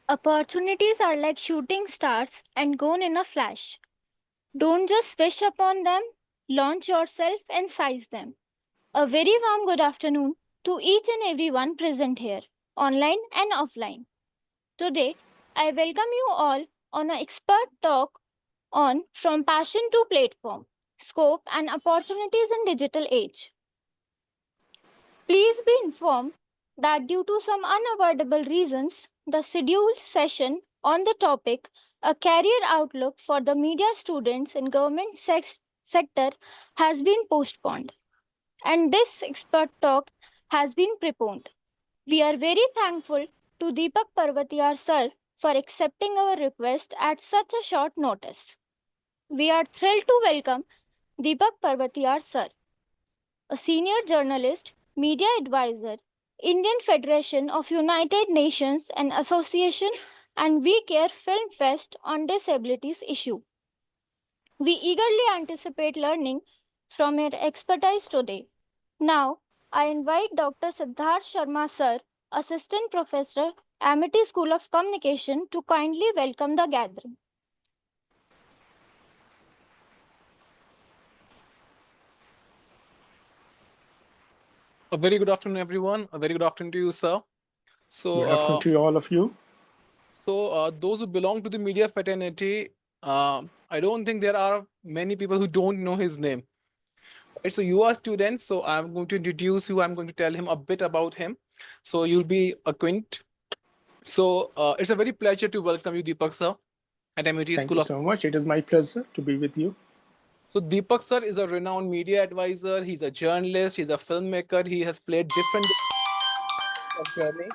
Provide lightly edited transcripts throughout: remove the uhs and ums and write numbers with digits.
Opportunities are like shooting stars and gone in a flash. Don't just wish upon them, launch yourself and seize them. A very warm good afternoon to each and everyone present here, online and offline. Today, I welcome you all on an expert talk on From Passion to Platform, Scope and Opportunities in Digital Age. Please be informed that due to some unavoidable reasons, the scheduled session on the topic A Career Outlook for the Media Students in Government Sector has been postponed, and this expert talk has been preponed. We are very thankful to Deepak Parvatiyar sir for accepting our request at such a short notice. We are thrilled to welcome Deepak Parvatiyar sir, a senior journalist, media advisor, Indian Federation of United Nations and Association, and We Care Film Fest on disabilities issue. We eagerly anticipate learning from your expertise today. Now, I invite Dr. Siddharth Sharma sir, Assistant Professor, Amity School of Communication, to kindly welcome the gathering. A very good afternoon, everyone. A very good afternoon to you, sir. So, Good afternoon to all of you. those who belong to the media fraternity, I don't think there are many people who don't know his name. Right? So, you are students. So, I'm going to introduce you. I'm going to tell him a bit about him. So, you'll be acquainted. So, it's a very pleasure to welcome you, Deepak sir, at MUT Thank School you of. so much. It is my pleasure to be with you. So, Deepak sir is a renowned media advisor. He's a journalist. He's a filmmaker. He has played different of journey.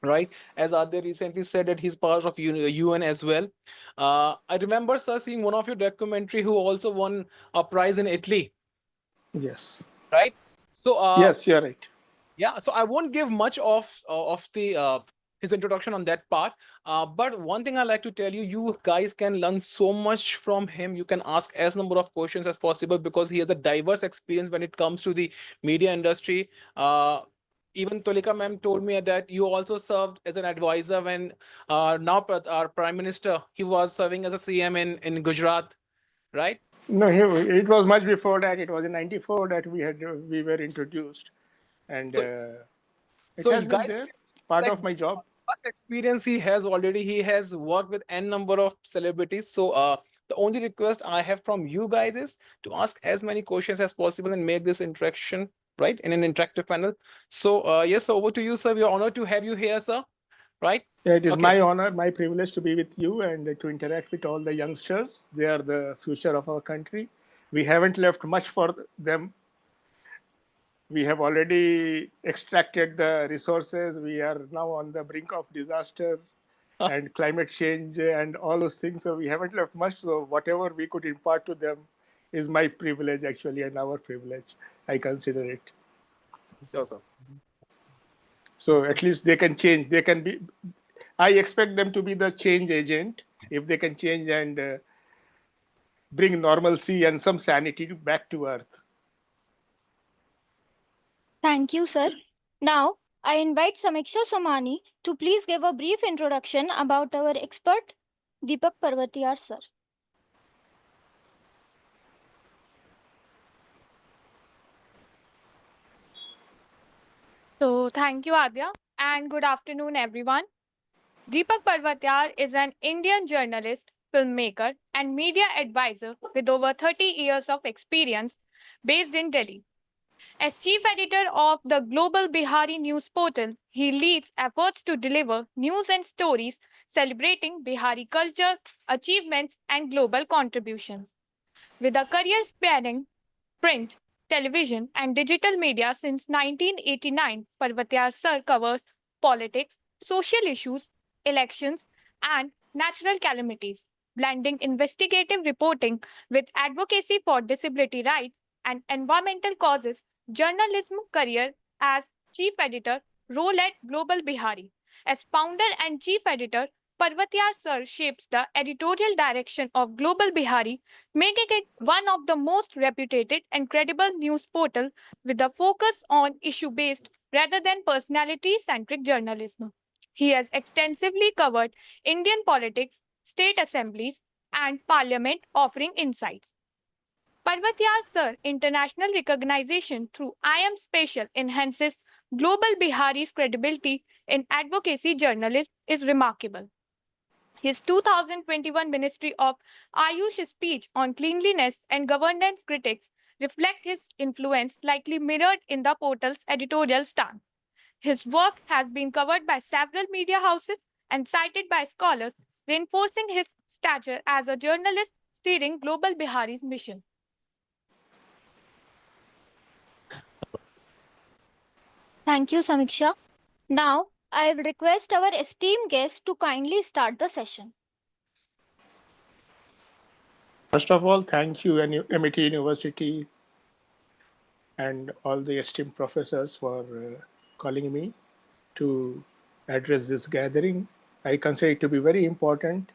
Right, as Adya recently said that he's part of UN as well. I remember, sir, seeing one of your documentary who also won a prize in Italy. Yes. Right. So, yes, you're right. yeah. So I won't give much of the his introduction on that part. But one thing I like to tell you, you guys can learn so much from him. You can ask as number of questions as possible because he has a diverse experience when it comes to the media industry. Even Tolika ma'am told me that you also served as an advisor when now our Prime Minister, he was serving as a CM in Gujarat, right? No, it was much before that. It was in '94 that we were introduced, and So, it so has you been guys, there, part like of my job. first experience he has already, he has worked with n number of celebrities. So, the only request I have from you guys is to ask as many questions as possible and make this interaction right in an interactive panel. So, yes, over to you, sir. We are honored to have you here, sir. Right? Yeah, it is Okay. my honor, my privilege to be with you and to interact with all the youngsters. They are the future of our country. We haven't left much for them. We have already extracted the resources. We are now on the brink of disaster and climate change and all those things. So we haven't left much. So whatever we could impart to them is my privilege actually and our privilege. I consider it. Sure, sir. So at least they can change. They can be. I expect them to be the change agent if they can change and bring normalcy and some sanity back to earth. Thank you, sir. Now, I invite Samiksha Somani to please give a brief introduction about our expert, Deepak Parvatiyar sir. So, thank you, Adya, and good afternoon, everyone. Deepak Parvatyar is an Indian journalist, filmmaker, and media advisor with over 30 years of experience based in Delhi. As chief editor of the Global Bihari news portal, he leads efforts to deliver news and stories celebrating Bihari culture, achievements, and global contributions. With a career spanning print, television, and digital media since 1989, Parvatyar Sir covers politics, social issues, elections, and natural calamities, blending investigative reporting with advocacy for disability rights and environmental causes. Journalism career as chief editor, role at Global Bihari. As founder and chief editor, Parvatyar Sir shapes the editorial direction of Global Bihari, making it one of the most reputed and credible news portal with a focus on issue-based rather than personality-centric journalism. He has extensively covered Indian politics, state assemblies, and parliament, offering insights. Parvatyar Sir, international recognition through I Am Special enhances global Bihari's credibility in advocacy journalism is remarkable. His 2021 Ministry of Ayush speech on cleanliness and governance critics reflect his influence likely mirrored in the portal's editorial stance. His work has been covered by several media houses and cited by scholars, reinforcing his stature as a journalist steering Global Bihari's mission. Thank you, Samiksha. Now, I will request our esteemed guest to kindly start the session. First of all, thank you, MIT University, and all the esteemed professors for calling me to address this gathering. I consider it to be very important,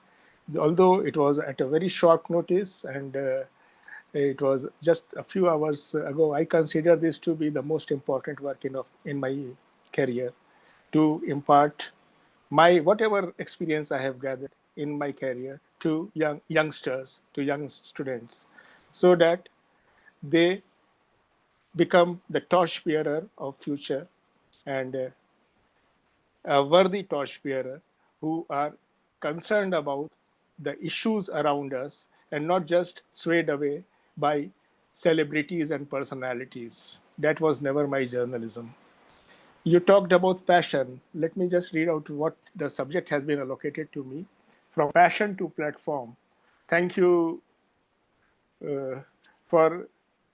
although it was at a very short notice and it was just a few hours ago. I consider this to be the most important work in my career, to impart my whatever experience I have gathered in my career to youngsters, to young students, so that they become the torchbearer of future and a worthy torchbearer who are concerned about the issues around us and not just swayed away by celebrities and personalities. That was never my journalism. You talked about passion. Let me just read out what the subject has been allocated to me. From passion to platform. Thank you for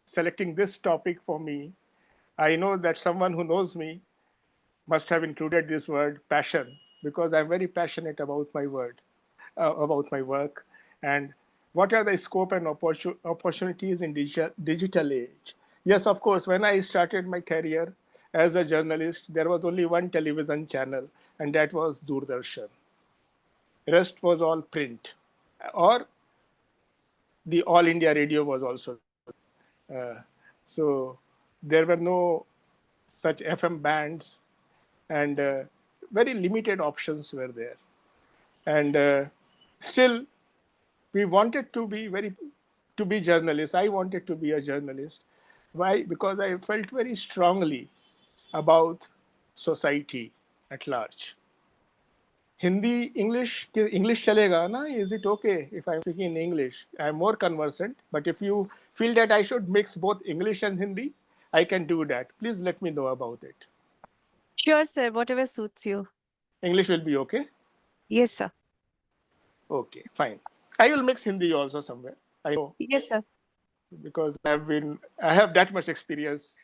selecting this topic for me. I know that someone who knows me must have included this word passion because I'm very passionate about my about my work, and what are the scope and opportunities in digital age. Yes, of course, when I started my career as a journalist, there was only one television channel, and that was Doordarshan. Rest was all print, or the All India Radio was also. So there were no such FM bands, and very limited options were there. And still, we wanted to be journalists. I wanted to be a journalist. Why? Because I felt very strongly about society at large. Hindi, English chalega na? Is it okay if I'm speaking in English? I'm more conversant, but if you feel that I should mix both English and Hindi, I can do that. Please let me know about it. Sure, sir. Whatever suits you. English will be okay? Yes, sir. Okay, fine. I will mix Hindi also somewhere. I know Yes, sir. because I have that much experience.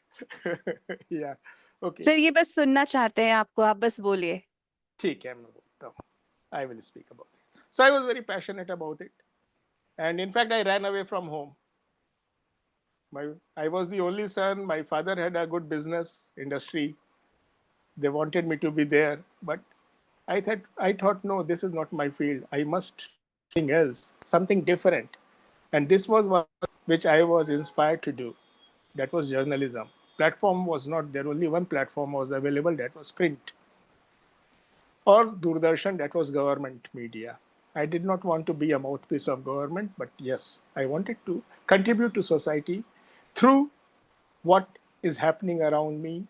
Yeah. Okay. Sir ये बस सुनना चाहते हैं आपको, आप बस बोलिए. ठीक है, मैं बोलता हूँ. I will speak about it. So I was very passionate about it. And in fact, I ran away from home. I was the only son. My father had a good business industry. They wanted me to be there. But I thought, no, this is not my field. I must do something else, something different. And this was one which I was inspired to do. That was journalism. Platform was not there. Only one platform was available. That was print. Or Doordarshan, that was government media. I did not want to be a mouthpiece of government, but yes, I wanted to contribute to society through what is happening around me,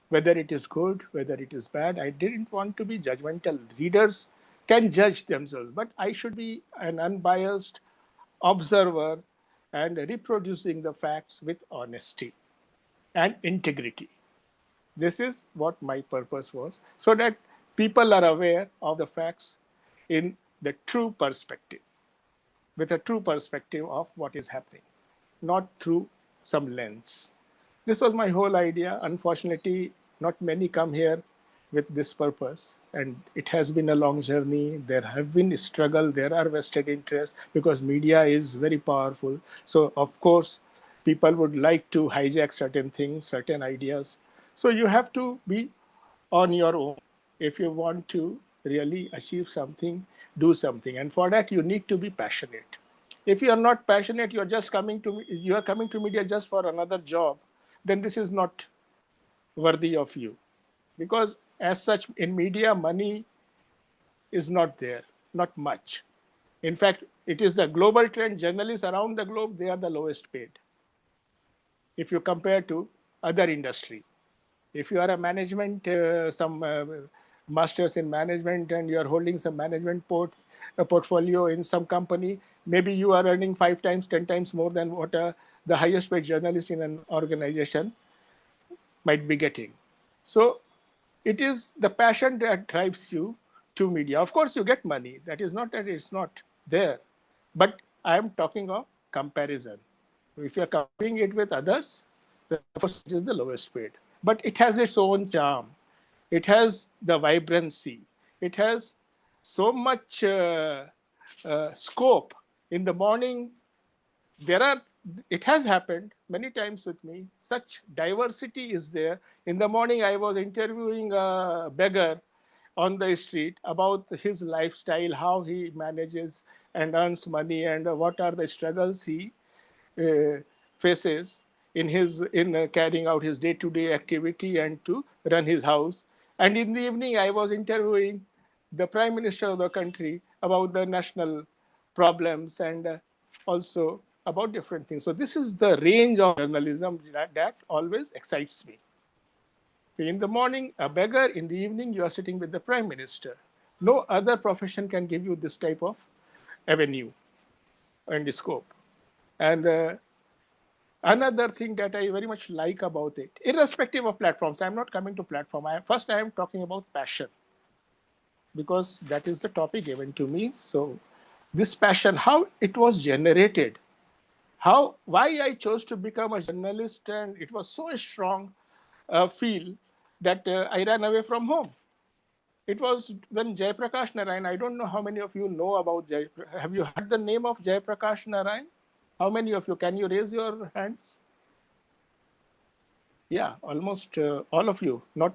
whether it is good, whether it is bad. I didn't want to be judgmental. Readers can judge themselves, but I should be an unbiased observer and reproducing the facts with honesty and integrity. This is what my purpose was, so that people are aware of the facts in the true perspective, with a true perspective of what is happening, not through some lens. This was my whole idea. Unfortunately, not many come here with this purpose, and it has been a long journey. There have been struggle, there are vested interests, because media is very powerful. So of course, people would like to hijack certain things, certain ideas. So you have to be on your own. If you want to really achieve something, do something. And for that, you need to be passionate. If you are not passionate, you are coming to media just for another job, then this is not worthy of you. Because as such, in media, money is not there, not much. In fact, it is the global trend. Journalists around the globe, they are the lowest paid if you compare to other industry. If you are a management, some masters in management, and you are holding some management portfolio in some company, maybe you are earning 5 times, 10 times more than what the highest paid journalist in an organization might be getting. So it is the passion that drives you to media. Of course, you get money. That is not that it's not there. But I am talking of comparison. If you're comparing it with others, then of course it is the lowest paid. But it has its own charm. It has the vibrancy. It has so much scope. In the morning, there are, it has happened many times with me, such diversity is there. In the morning, I was interviewing a beggar on the street about his lifestyle, how he manages and earns money, and what are the struggles he faces in carrying out his day-to-day activity and to run his house. And in the evening, I was interviewing the prime minister of the country about the national problems and also about different things. So this is the range of journalism that always excites me. So in the morning, a beggar. In the evening, you are sitting with the prime minister. No other profession can give you this type of avenue and scope. And another thing that I very much like about it, irrespective of platforms, I'm not coming to platform. First, I am talking about passion, because that is the topic given to me. So this passion, how it was generated, why I chose to become a journalist, and it was so strong feel that I ran away from home. It was when Jayaprakash Narayan, I don't know how many of you know about Jayaprakash. Have you heard the name of Jayaprakash Narayan? How many of you? Can you raise your hands? Yeah, almost all of you. Not,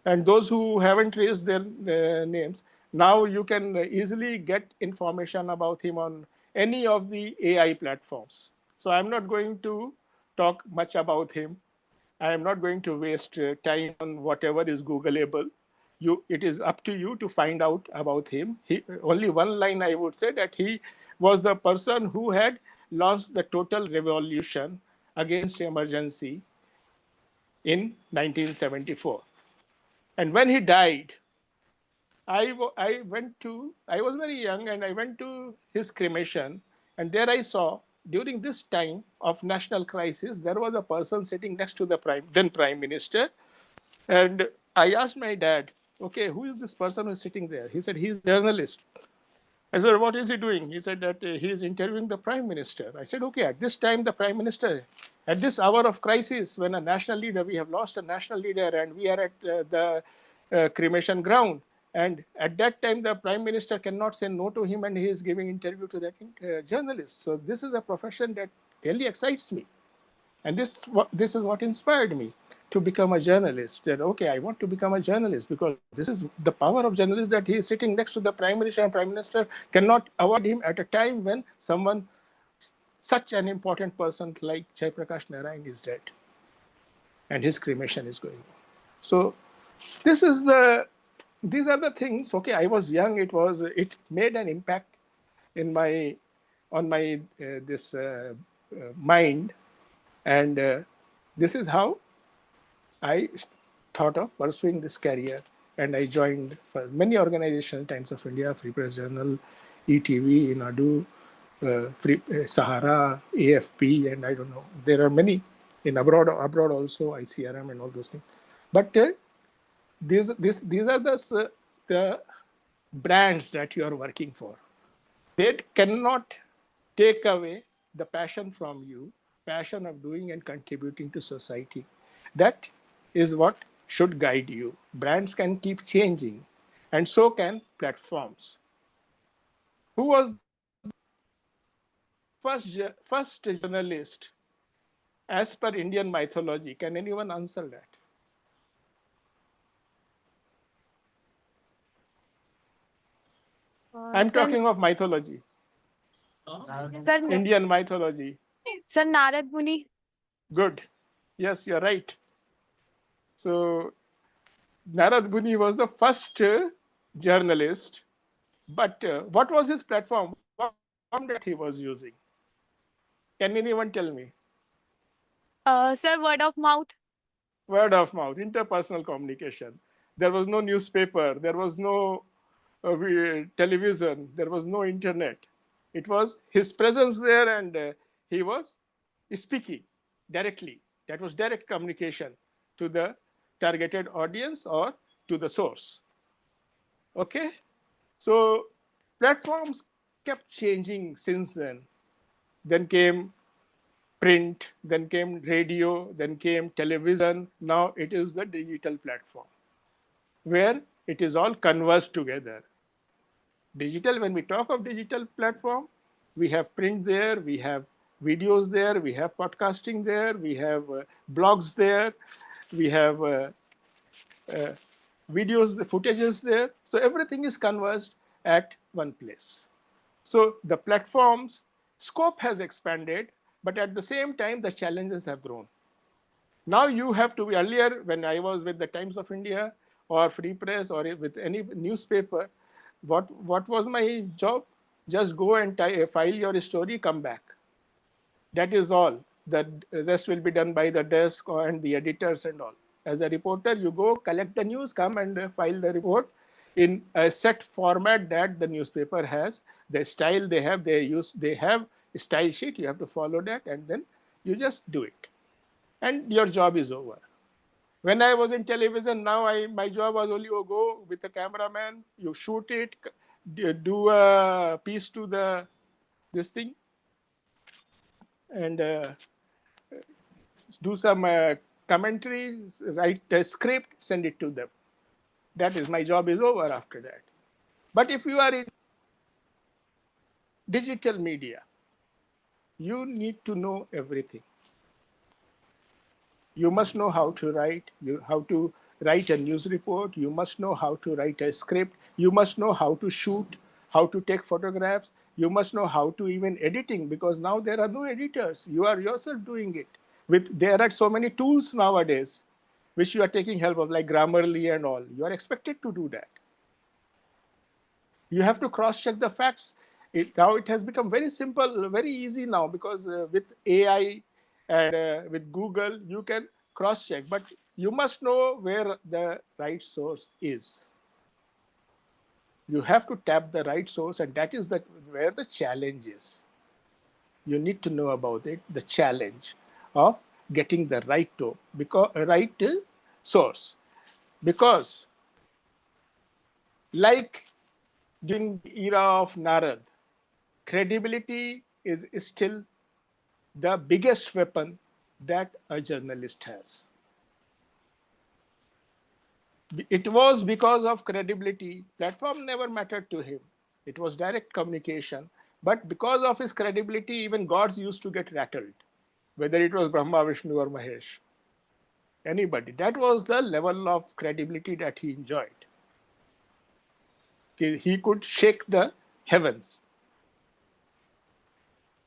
and those who haven't raised their names, now you can easily get information about him on any of the AI platforms. So I'm not going to talk much about him. I am not going to waste time on whatever is Googleable. It is up to you to find out about him. Only one line I would say, that he was the person who had launched the total revolution against emergency in 1974. And when he died, I was very young, and I went to his cremation, and there I saw, during this time of national crisis, there was a person sitting next to the then prime minister. And I asked my dad, okay, who is this person who's sitting there? He said, he's a journalist. I said, what is he doing? He said that he is interviewing the prime minister. I said, okay, at this time, the prime minister, at this hour of crisis, when a national leader, we have lost a national leader, and we are at the cremation ground. And at that time, the prime minister cannot say no to him, and he is giving interview to that journalist. So this is a profession that really excites me. And this is what inspired me to become a journalist. That, okay, I want to become a journalist, because this is the power of journalist, that he is sitting next to the prime minister, and prime minister cannot avoid him at a time when someone, such an important person like Jayaprakash Narayan, is dead, and his cremation is going on. So these are the things. Okay, I was young. It made an impact on my mind, and this is how I thought of pursuing this career. And I joined for many organizations: Times of India, Free Press Journal, ETV, Nadu, Sahara, AFP, and I don't know. There are many in abroad also, ICRM and all those things. But these are the brands that you are working for. They cannot take away the passion from you, passion of doing and contributing to society. That is what should guide you. Brands can keep changing, and so can platforms. Who was first journalist as per Indian mythology? Can anyone answer that? I'm talking of mythology. Sir, Indian mythology. Sir Narad Muni. Good. Yes, you're right. So Narad Muni was the first journalist But what was his platform? What platform that he was using? Can anyone tell me? Sir, word of mouth. Word of mouth, interpersonal communication. There was no newspaper, there was no television, there was no internet. It was his presence there, and he was speaking directly. That was direct communication to the targeted audience or to the source. Okay? So platforms kept changing since then. Then came print, then came radio, then came television. Now it is the digital platform where it is all converged together. Digital, when we talk of digital platform, we have print there, we have videos there, we have podcasting there, we have blogs there, we have uh, videos, the footages there. So everything is converged at one place. So the platform's scope has expanded, but at the same time, the challenges have grown. Now you have to be, earlier when I was with the Times of India or Free Press or with any newspaper, what was my job? Just go and file your story, come back. That is all. The rest will be done by the desk and the editors and all. As a reporter, you go collect the news, come and file the report in a set format that the newspaper has. The style they have, they have a style sheet. You have to follow that, and then you just do it, and your job is over. When I was in television, my job was only to go with the cameraman, you shoot it, do a piece to this thing, and do some commentary, write a script, send it to them. That is, my job is over after that. But if you are in digital media, you need to know everything. You must know how to write, how to write a news report. You must know how to write a script. You must know how to shoot, how to take photographs. You must know how to even editing, because now there are no editors. You are yourself doing it. There are so many tools nowadays which you are taking help of, like Grammarly and all. You are expected to do that. You have to cross-check the facts. Now it has become very simple, very easy now, because with AI and with Google, you can cross-check. But you must know where the right source is. You have to tap the right source, and that is where the challenge is. You need to know about it, the challenge of getting the right source. Because like during the era of Narad, credibility is still the biggest weapon that a journalist has. It was because of credibility. Platform never mattered to him. It was direct communication. But because of his credibility, even gods used to get rattled, whether it was Brahma, Vishnu, or Mahesh. Anybody. That was the level of credibility that he enjoyed. He could shake the heavens.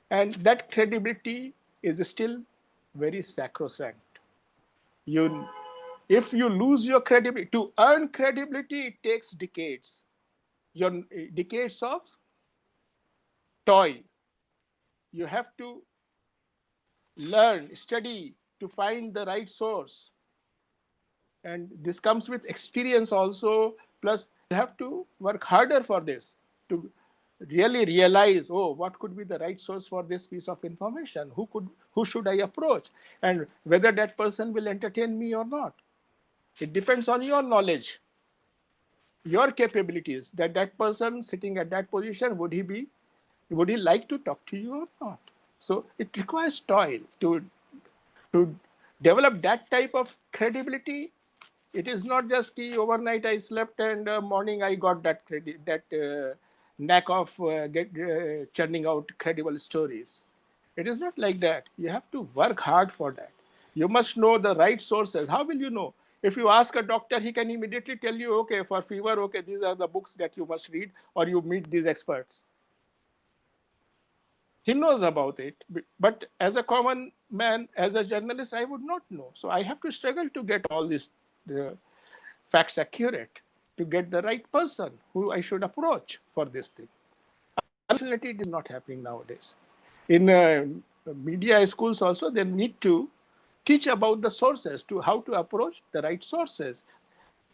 And that credibility is still very sacrosanct. If you lose your credibility, to earn credibility, it takes decades. Decades of toil. You have to learn, study to find the right source. And this comes with experience also. Plus, you have to work harder for this to really realize, oh, what could be the right source for this piece of information? Who should I approach? And whether that person will entertain me or not. It depends on your knowledge, your capabilities, that person sitting at that position, would he like to talk to you or not? So it requires toil to develop that type of credibility. It is not just overnight I slept and morning I got that knack of churning out credible stories. It is not like that. You have to work hard for that. You must know the right sources. How will you know? If you ask a doctor, he can immediately tell you, okay, for fever, okay, these are the books that you must read, or you meet these experts. He knows about it. But as a common man, as a journalist, I would not know. So I have to struggle to get all these facts accurate. to get the right person who I should approach for this thing. Unfortunately, it is not happening nowadays. In media schools also, they need to teach about the sources, to how to approach the right sources.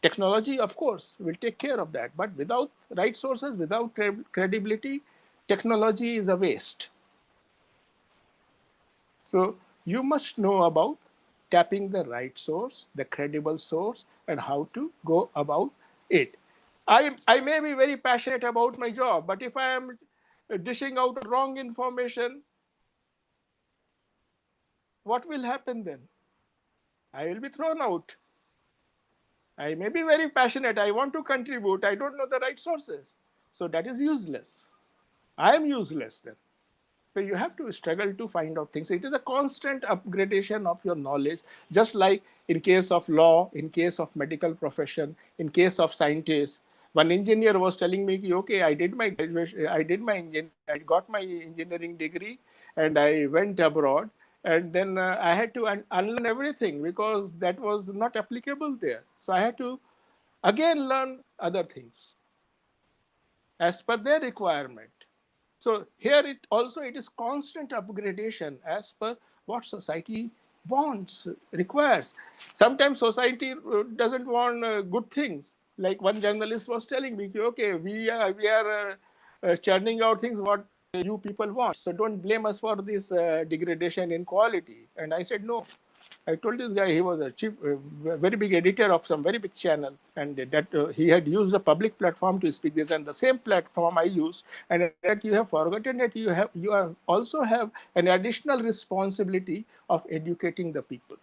Technology, of course, will take care of that. But without right sources, without credibility, technology is a waste. So you must know about tapping the right source, the credible source, and how to go about it. I may be very passionate about my job, but if I am dishing out wrong information, what will happen then? I will be thrown out. I may be very passionate. I want to contribute. I don't know the right sources. So that is useless. I am useless then. So you have to struggle to find out things. It is a constant upgradation of your knowledge, just like in case of law, in case of medical profession, in case of scientists. One engineer was telling me, okay, I did my graduation, I got my engineering degree, and I went abroad, and then I had to unlearn everything because that was not applicable there. So I had to again learn other things as per their requirement. So here it is constant upgradation as per what society wants, requires. Sometimes society doesn't want good things. Like one journalist was telling me, okay, we are churning out things what you people want. So don't blame us for this degradation in quality. And I said, no. I told this guy he was a chief, very big editor of some very big channel, and that he had used a public platform to speak this, and the same platform I used, and that you have forgotten that you also have an additional responsibility of educating the people.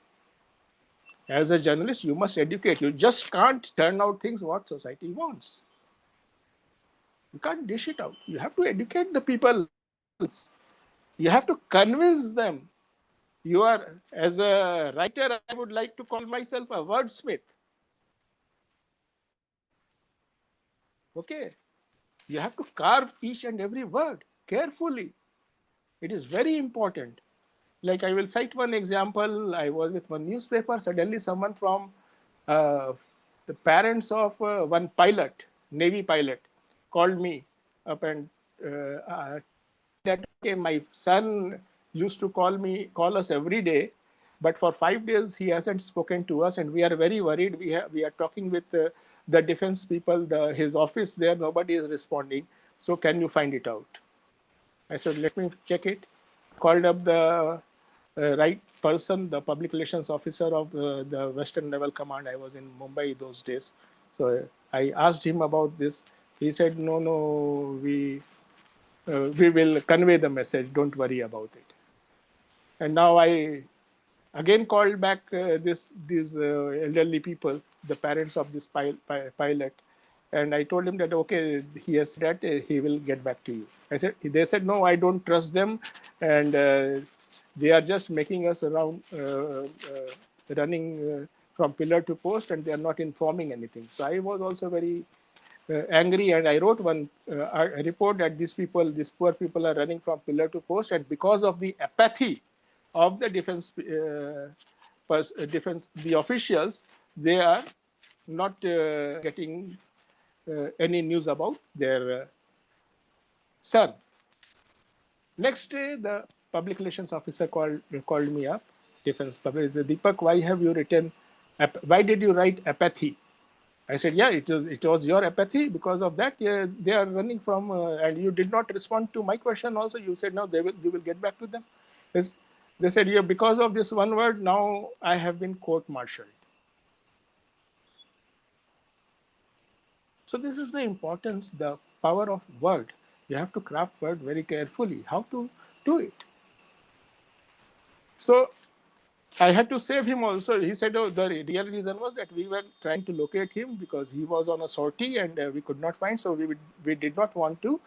As a journalist, you must educate. You just can't turn out things what society wants. You can't dish it out. You have to educate the people. You have to convince them. You are, as a writer, I would like to call myself a wordsmith. Okay, you have to carve each and every word carefully. It is very important. Like I will cite one example. I was with one newspaper. Suddenly, someone from the parents of one pilot, Navy pilot, called me up and that okay, my son used to call us every day, but for 5 days he hasn't spoken to us, and we are very worried. We are talking with the defense people, his office there. Nobody is responding. So can you find it out? I said, let me check it. Called up the right person, the public relations officer of the Western Naval Command. I was in Mumbai those days. So I asked him about this. He said, no, we will convey the message. Don't worry about it. And now I again called back these elderly people, the parents of this pilot, and I told him that okay, he has said that he will get back to you. They said no, I don't trust them, and they are just making us around running from pillar to post, and they are not informing anything. So I was also very angry, and I wrote one a report that these poor people are running from pillar to post, and because of the apathy of the defense the officials, they are not getting any news about their son. Next day, the public relations officer called me up. Defense public said, Deepak, why did you write apathy? I said, yeah, it was your apathy. Because of that, they are running from, and you did not respond to my question also. You said, no, you will get back to them. They said, yeah, because of this one word, now I have been court-martialed. So this is the importance, the power of word. You have to craft word very carefully, how to do it. So I had to save him also. He said, oh, the real reason was that we were trying to locate him because he was on a sortie and we could not find. So we did not want to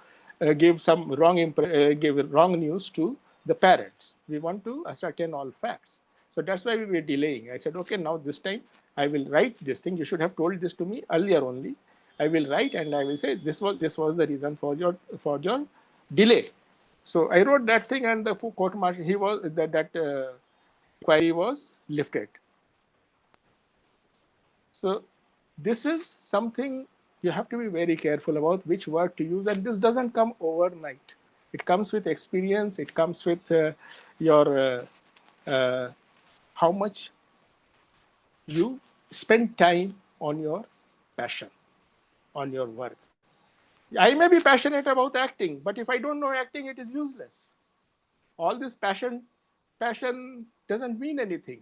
give some give wrong news to the parents. We want to ascertain all facts. So that's why we were delaying. I said, okay, now this time I will write this thing. You should have told this to me earlier only. I will write and I will say this was the reason for your delay. So I wrote that thing, and the court martial inquiry was lifted. So this is something You have to be very careful about which word to use, and this doesn't come overnight. It comes with experience. It comes with your how much you spend time on your passion, on your work. I may be passionate about acting, but if I don't know acting, it is useless. All this passion doesn't mean anything.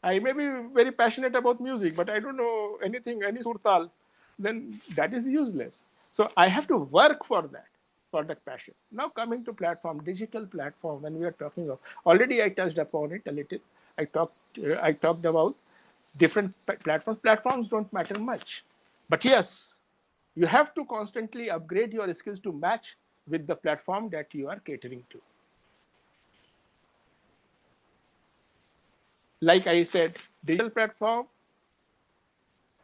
I may be very passionate about music, but I don't know anything, any surtal, then that is useless. So I have to work for that passion. Now coming to platform, digital platform, when we are talking of, already I touched upon it a little. I talked about different platforms. Platforms don't matter much, but yes, you have to constantly upgrade your skills to match with the platform that you are catering to. Like I said, digital platform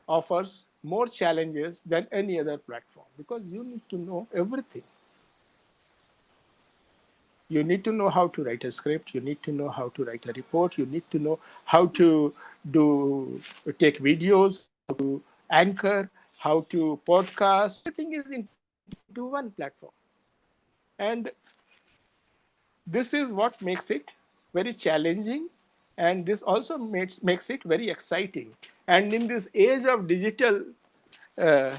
offers more challenges than any other platform because you need to know everything. You need to know how to write a script. You need to know how to write a report. You need to know how to take videos, how to anchor, how to podcast. Everything is into one platform. And this is what makes it very challenging, and this also makes it very exciting. And in this age of digital, uh,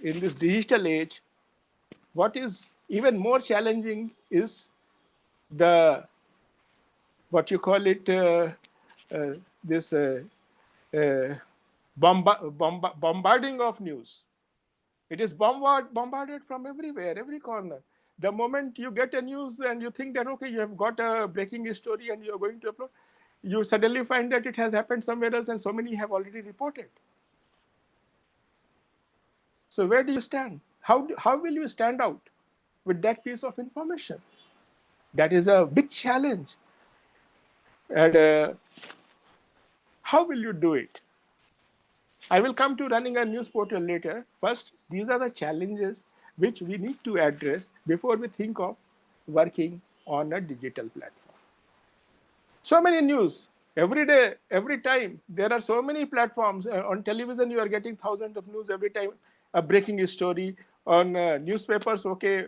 in this digital age, what is even more challenging is the what you call it this uh, bombarding of news. It is bombarded from everywhere, every corner. The moment you get a news and you think that, okay, you have got a breaking story and you're going to upload, you suddenly find that it has happened somewhere else and so many have already reported. So where do you stand? How will you stand out with that piece of information? That is a big challenge. And how will you do it? I will come to running a news portal later. First, these are the challenges which we need to address before we think of working on a digital platform. So many news every day, every time. There are so many platforms. On television, you are getting thousands of news every time. A breaking story on newspapers, okay,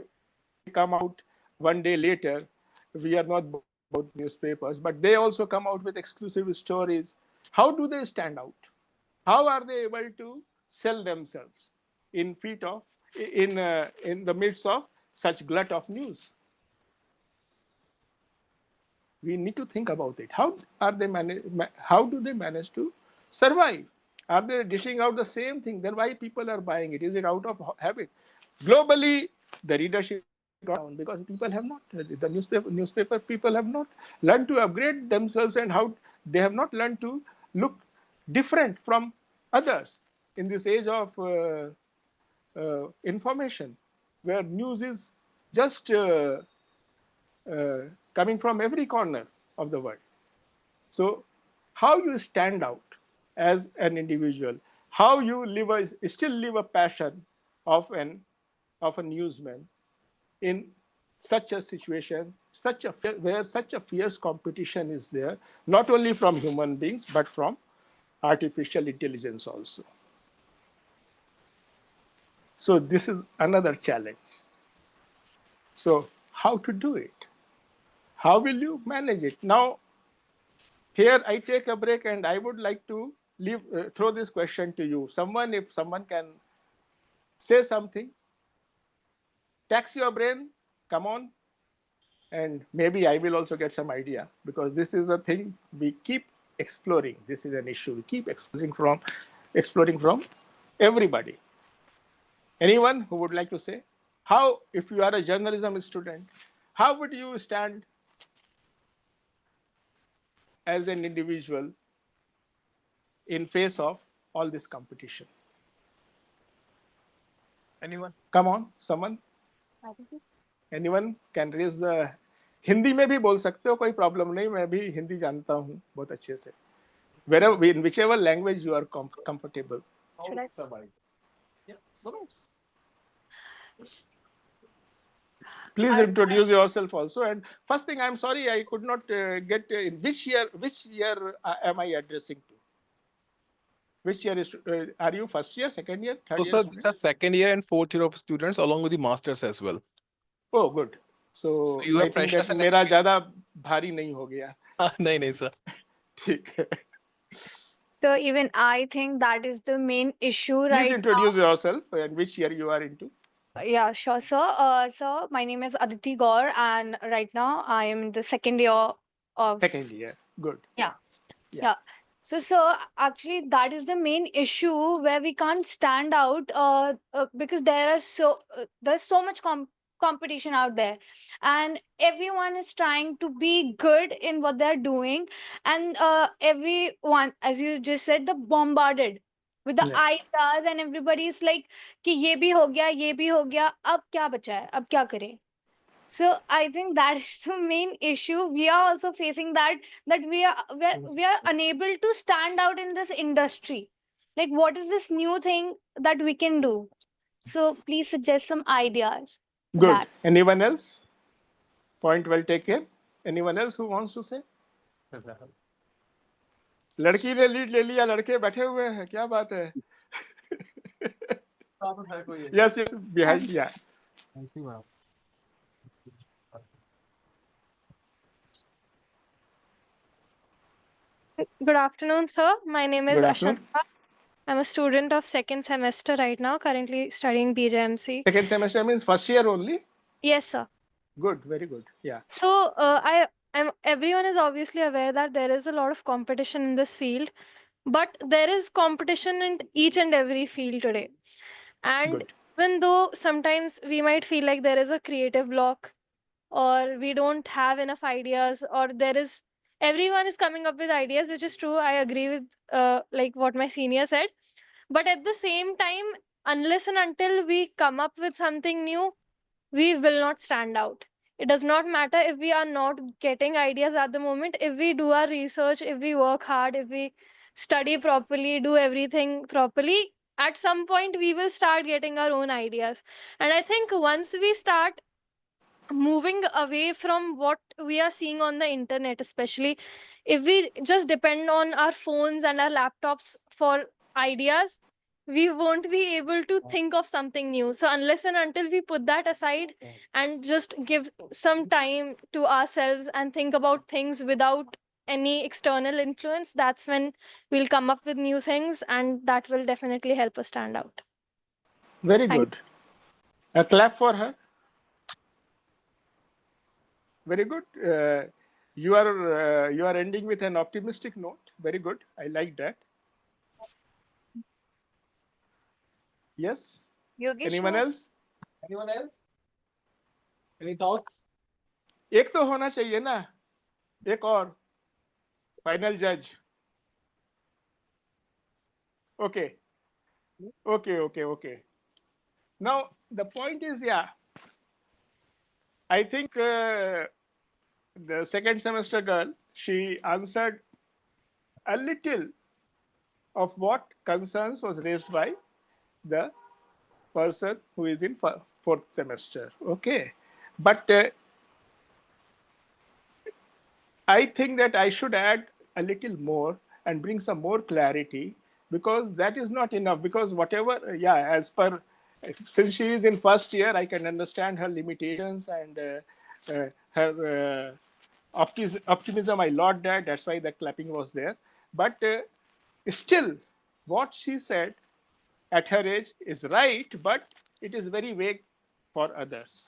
come out one day later. We are not about newspapers, but they also come out with exclusive stories. How do they stand out? How are they able to sell themselves in in the midst of such glut of news? We need to think about it. How do they manage to survive? Are they dishing out the same thing? Then why people are buying it? Is it out of habit? Globally, the readership gone down because people have not, the newspaper people have not learned to upgrade themselves, and how they have not learned to look different from others in this age of information, where news is just uh, coming from every corner of the world. So, how you stand out as an individual, how you still live a passion of a newsman in such a situation, where such a fierce competition is there, not only from human beings but from artificial intelligence also. So this is another challenge. So how to do it? How will you manage it? Now, here I take a break and I would like to throw this question to you. If someone can say something, tax your brain, come on, and maybe I will also get some idea, because this is a thing we keep exploring. This is an issue we keep exploring from everybody. Anyone who would like to say? How, if you are a journalism student, how would you stand as an individual in face of all this competition? Anyone? Come on, someone. Anyone can raise the. Hindi में भी बोल सकते हो, कोई problem नहीं, मैं भी हिंदी जानता हूँ बहुत अच्छे से. Wherever, in whichever language you are comfortable. Should I survive? Yeah. Please introduce yourself also. And first thing, I'm sorry I could not get in which year am I addressing to? Which year is, are you first year, second year, So, third year sir, student? these are second year and fourth year of students along with the masters as well. Oh, good. So So you I have think that freshers and मेरा experience. ज़्यादा भारी नहीं हो गया. नहीं, sir. ठीक है. So even I think that is the main issue Please right introduce yourself and which year you are into. now. Yeah, sure, sir. Sir, my name is Aditi Gaur, and right now I am in the second year of. Second year. Good. Yeah. Yeah. Yeah. So, sir, actually, that is the main issue where we can't stand out because there's so much competition out there, and everyone is trying to be good in what they're doing, and everyone, as you just said, the bombarded with the Yeah. ideas, and everybody is like कि ये भी हो गया, ये भी हो गया, अब क्या बचा है, अब क्या करें? So I think that is the main issue. We are also facing that we are unable to stand out in this industry. Like, what is this new thing that we can do? So please suggest some ideas. for Good. that. Anyone else? Point well taken. Anyone else who wants to say? लड़की ने lead ले लिया, लड़के बैठे हुए हैं, क्या बात है? Yes, yes, behind, yeah. Good afternoon, sir. My name is Good afternoon. Ashanta. I'm a student of second semester right now, currently studying BJMC. Second semester means first year only. Yes, sir. Good, very good. Yeah. So, everyone is obviously aware that there is a lot of competition in this field, but there is competition in each and every field today. And Good. even though sometimes we might feel like there is a creative block, or we don't have enough ideas, or everyone is coming up with ideas, which is true. I agree with like what my senior said. But at the same time, unless and until we come up with something new, we will not stand out. It does not matter if we are not getting ideas at the moment. If we do our research, if we work hard, if we study properly, do everything properly, at some point we will start getting our own ideas. And I think once we start moving away from what we are seeing on the internet, especially if we just depend on our phones and our laptops for ideas, we won't be able to think of something new. So unless and until we put that aside and just give some time to ourselves and think about things without any external influence, that's when we'll come up with new things, and that will definitely help us stand out. Very Thank good. A clap for her. Very good. You are ending with an optimistic note. Very good. I like that. Yes. Yogesh, Anyone else? Anyone else? Any thoughts? एक तो होना चाहिए ना, एक और final जज. Okay. Okay. Now the point is, yeah, I think the second semester girl, she answered a little of what concerns was raised by the person who is in fourth semester. Okay, but I think that I should add a little more and bring some more clarity, because that is not enough. Because whatever, as per, since she is in first year, I can understand her limitations and her optimism. I laud that. That's why the clapping was there. But still, what she said at her age is right, but it is very vague for others.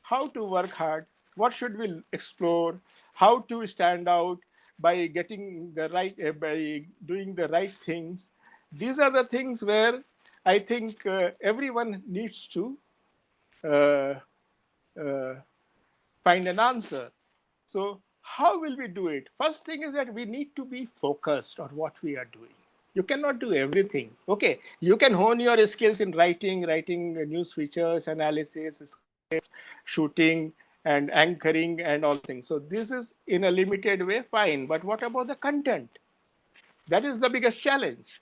How to work hard, what should we explore, how to stand out by getting the right, by doing the right things. These are the things where I think everyone needs to find an answer. So how will we do it? First thing is that we need to be focused on what we are doing. You cannot do everything. Okay, you can hone your skills in writing news features, analysis, shooting and anchoring and all things. So this is in a limited way, fine. But what about the content? That is the biggest challenge.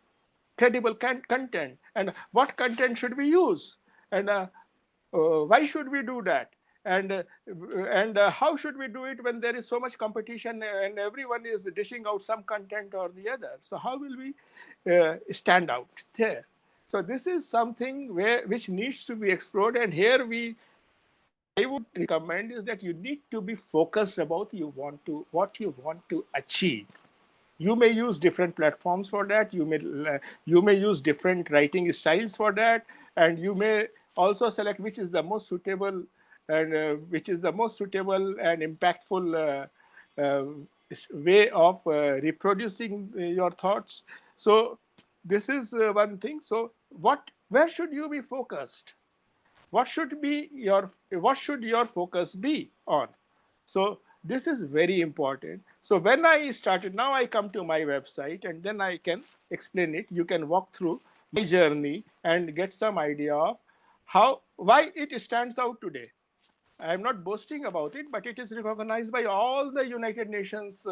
Credible content. And what content should we use? And why should we do that? And how should we do it when there is so much competition and everyone is dishing out some content or the other? So how will we stand out there? So this is something which needs to be explored. And here I would recommend is that you need to be focused about what you want to achieve. You may use different platforms for that. You may use different writing styles for that, and you may also select which is the most suitable and impactful uh, way of reproducing your thoughts. So this is one thing. So where should you be focused? What should your focus be on? So this is very important. So when I started, now I come to my website and then I can explain it. You can walk through my journey and get some idea of why it stands out today. I am not boasting about it, but it is recognized by all the United Nations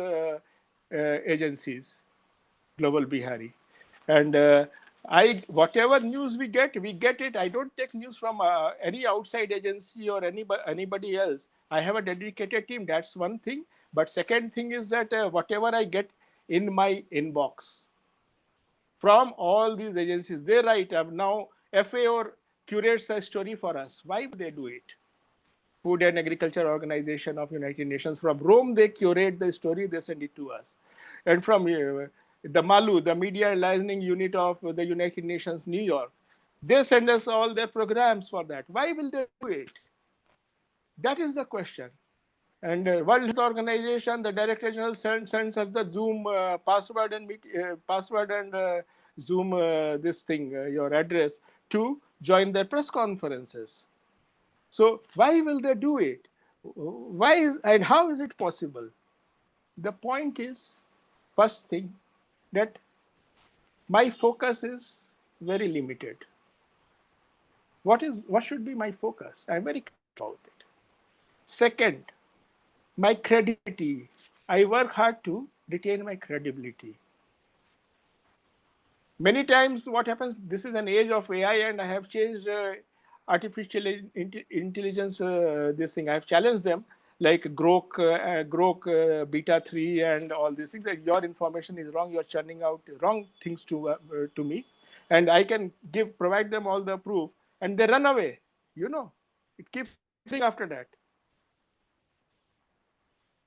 agencies, Global Bihari. And whatever news we get it. I don't take news from any outside agency or anybody else. I have a dedicated team. That's one thing. But second thing is that whatever I get in my inbox from all these agencies, they write now FAO curates a story for us. Why would they do it? Food and Agriculture Organization of United Nations. From Rome, they curate the story, they send it to us. And from the MALU, the Media Licensing Unit of the United Nations, New York, they send us all their programs for that. Why will they do it? That is the question. And World Health Organization, the Director General sends us the Zoom password and Zoom this thing, your address to join their press conferences. So why will they do it? And how is it possible? The point is, first thing, that my focus is very limited. What should be my focus? I'm very clear about it. Second, my credibility. I work hard to retain my credibility. Many times what happens, this is an age of AI and I have changed artificial intelligence, this thing. I have challenged them like Grok Beta 3 and all these things. That your information is wrong, you're churning out wrong things to me. And I can provide them all the proof and they run away. It keeps after that.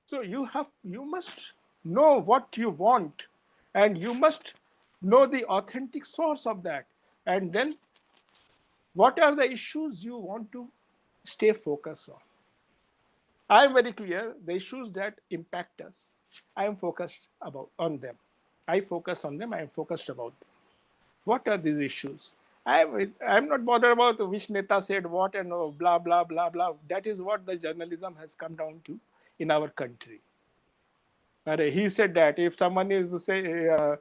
So you must know what you want and you must know the authentic source of that. And then what are the issues you want to stay focused on? I am very clear the issues that impact us. I am focused on them. I focus on them. I am focused about them. What are these issues? I'm not bothered about which Neta said what and blah, blah, blah, blah. That is what the journalism has come down to in our country. He said that if someone is say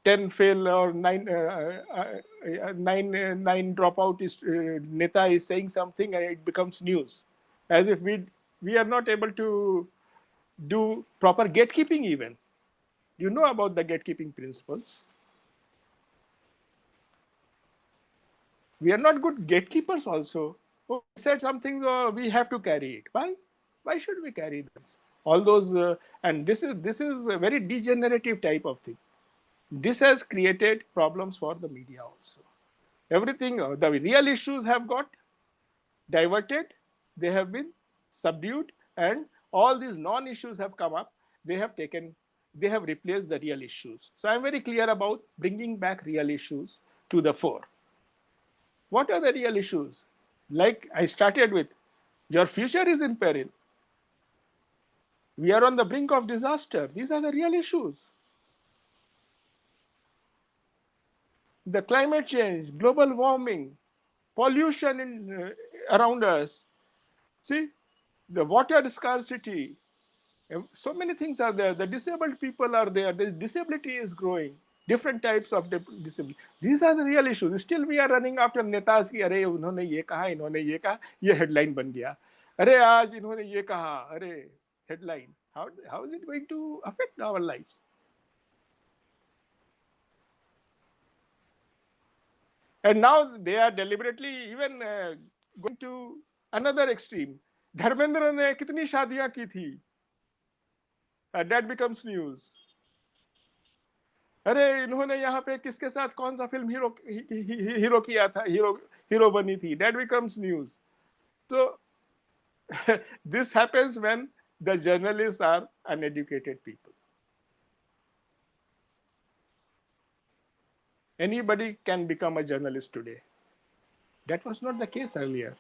10 fail or 9 dropout is Neta is saying something and it becomes news, as if we are not able to do proper gatekeeping even. You know about the gatekeeping principles. We are not good gatekeepers also. Oh, he said something, we have to carry it. Why should we carry this? All those and this is a very degenerative type of thing. This has created problems for the media also. Everything, the real issues have got diverted, they have been subdued, and all these non-issues have come up. They have replaced the real issues. So I'm very clear about bringing back real issues to the fore. What are the real issues? Like I started with, your future is in peril. We are on the brink of disaster. These are the real issues. The climate change, global warming, pollution around us. See, the water scarcity. So many things are there. The disabled people are there. The disability is growing. Different types of disability. These are the real issues. Still, we are running after netas की अरे उन्होंने ये कहा, इन्होंने ये कहा, ये headline बन गया. अरे आज इन्होंने ये कहा, अरे headline. How is it going to affect our lives? And now they are deliberately even going to another extreme. Dharmendra ने कितनी शादियां की थी? That becomes news. अरे इन्होंने यहाँ पे किसके साथ कौन सा फिल्म हीरो किया था, हीरो बनी थी? That becomes news. So this happens when the journalists are uneducated people. Anybody can become a journalist today. That was not the case earlier.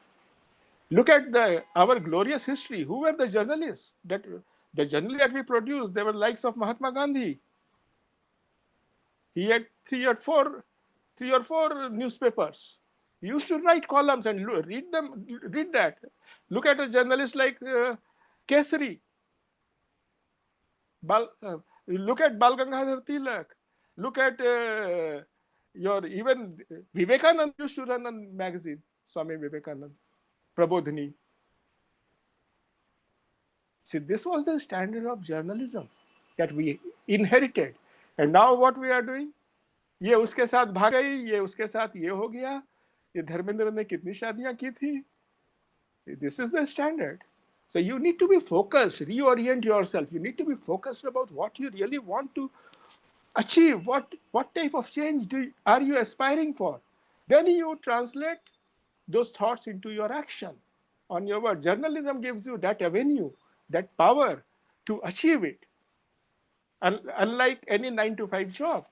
Look at our glorious history. Who were the journalists? The journalists that we produced, they were likes of Mahatma Gandhi. He had three or four newspapers. He used to write columns and read that. Look at a journalist like Kesari. Look at Bal Gangadhar Tilak. Look at even Vivekanand used to run a magazine, Swami Vivekanand, Prabodhini. See, this was the standard of journalism that we inherited. And now what we are doing? ये उसके साथ भाग गई, ये उसके साथ ये हो गया, ये धर्मेंद्र ने कितनी शादियां की थी? This is the standard. So you need to be focused, reorient yourself. You need to be focused about what you really want to achieve. What type of change are you aspiring for? Then you translate those thoughts into your action on your word. Journalism gives you that avenue, that power to achieve it. Unlike any 9-to-5 job.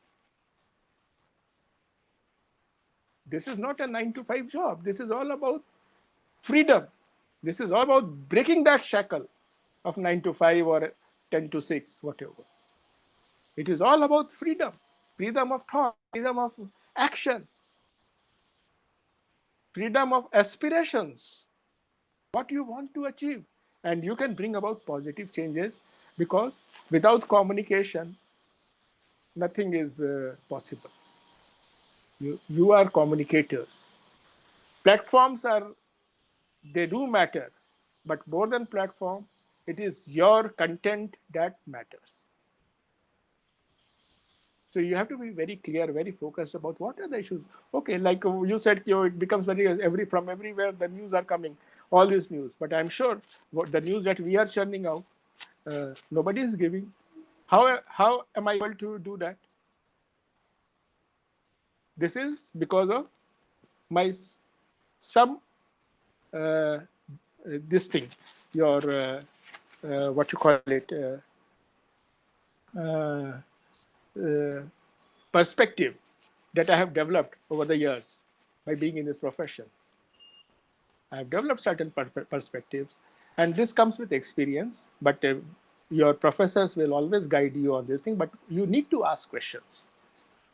This is not a 9-to-5 job. This is all about freedom. This is all about breaking that shackle of 9-to-5 or 10-to-6, whatever. It is all about freedom, freedom of thought, freedom of action, freedom of aspirations, what you want to achieve. And you can bring about positive changes because without communication, nothing is possible. You are communicators. Platforms they do matter, but more than platform, it is your content that matters. So you have to be very clear, very focused about what are the issues. Okay, like you said, it becomes from everywhere the news are coming, all this news. But I'm sure what the news that we are churning out, nobody is giving. How am I able to do that? This is because of my this thing, your what you call it, perspective that I have developed over the years by being in this profession. I have developed certain perspectives, and this comes with experience, but your professors will always guide you on this thing, but you need to ask questions.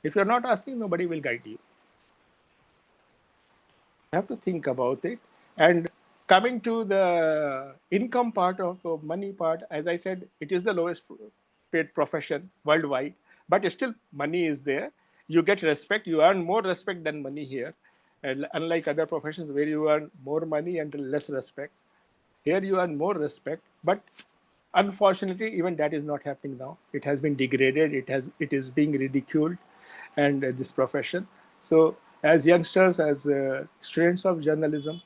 If you're not asking, nobody will guide you. You have to think about it. And coming to the income part of money part, as I said, it is the lowest paid profession worldwide, but still money is there. You get respect, you earn more respect than money here. And unlike other professions where you earn more money and less respect, here you earn more respect, but unfortunately, even that is not happening now. It has been degraded, it is being ridiculed, and this profession. So as youngsters, as students of journalism,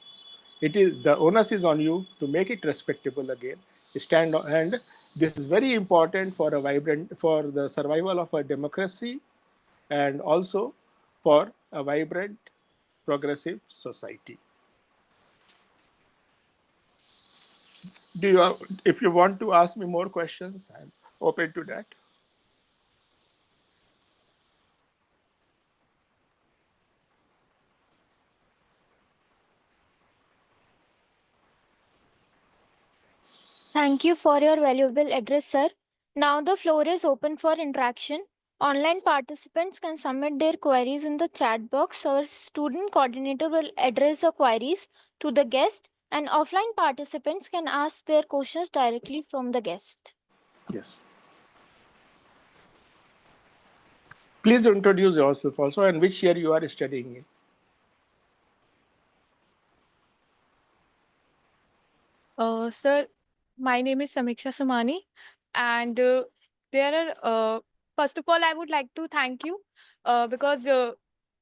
the onus is on you to make it respectable again. Stand on, and this is very important for the survival of a democracy, and also for a vibrant, progressive society. If you want to ask me more questions, I'm open to that. Thank you for your valuable address, sir. Now the floor is open for interaction. Online participants can submit their queries in the chat box. Our student coordinator will address the queries to the guest, and offline participants can ask their questions directly from the guest. Yes. Please introduce yourself also and which year you are studying in. Sir, my name is Samiksha Samani, and first of all, I would like to thank you because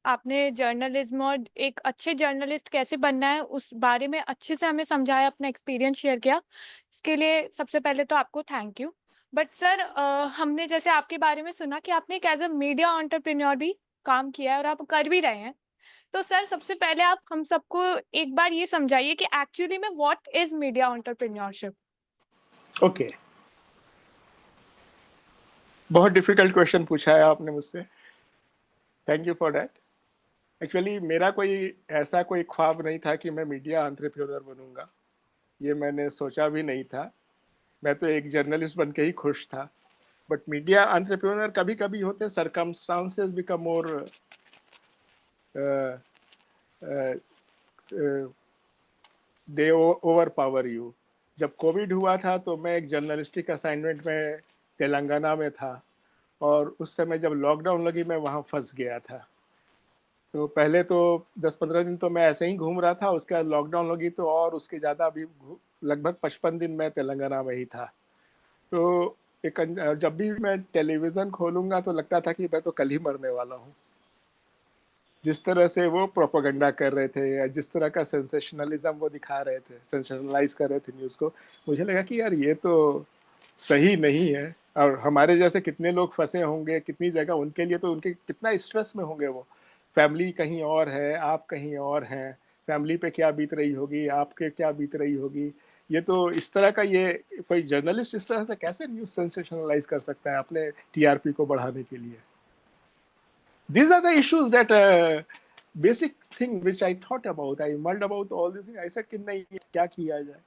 आपने journalism और एक अच्छे journalist कैसे बनना है उस बारे में अच्छे से हमें समझाया, अपना एक्सपीरियंस शेयर किया। इसके लिए सबसे पहले तो आपको थैंक यू। बट सर, हमने जैसे आपके बारे में सुना कि आपने एक एज अ मीडिया एंटरप्रेन्योर भी काम किया है और आप कर भी रहे हैं। तो सर, सबसे पहले आप हम सबको एक बार ये समझाइए कि एक्चुअली में what is media entrepreneurship. Okay, बहुत डिफिकल्ट क्वेश्चन पूछा है आपने मुझसे, thank you for that. Actually मेरा कोई ऐसा कोई ख्वाब नहीं था कि मैं मीडिया एंटरप्रेन्योर बनूंगा, ये मैंने सोचा भी नहीं था। मैं तो एक जर्नलिस्ट बन के ही खुश था। बट मीडिया एंटरप्रेन्योर कभी कभी होते, circumstances become more they over power you. जब कोविड हुआ था तो मैं एक जर्नलिस्टिक असाइनमेंट में तेलंगाना में था, और उस समय जब लॉकडाउन लगी मैं वहाँ फंस गया था। तो पहले तो 10-15 दिन तो मैं ऐसे ही घूम रहा था, उसके बाद लॉकडाउन लगी तो और उसके ज़्यादा, अभी लगभग 55 दिन मैं तेलंगाना में ही था। तो जब भी मैं टेलीविज़न खोलूंगा तो लगता था कि मैं तो कल ही मरने वाला हूँ। जिस तरह से वो प्रोपेगेंडा कर रहे थे या जिस तरह का सेंसेशनलिज्म वो दिखा रहे थे, सेंसेशनलाइज कर रहे थे न्यूज़ को, मुझे लगा कि यार ये तो सही नहीं है। और हमारे जैसे कितने लोग फंसे होंगे कितनी जगह, उनके लिए तो उनके कितना स्ट्रेस में होंगे वो। फैमिली कहीं और है, आप कहीं और हैं, फैमिली पे क्या बीत रही होगी, आपके क्या बीत रही होगी। ये तो इस तरह का, ये कोई जर्नलिस्ट इस तरह से कैसे न्यूज़ सेंसेशनलाइज कर सकता है अपने टीआरपी को बढ़ाने के लिए। These are the issues that basic thing which I thought about. I mulled about all these things. I said कि नहीं, क्या किया जाए।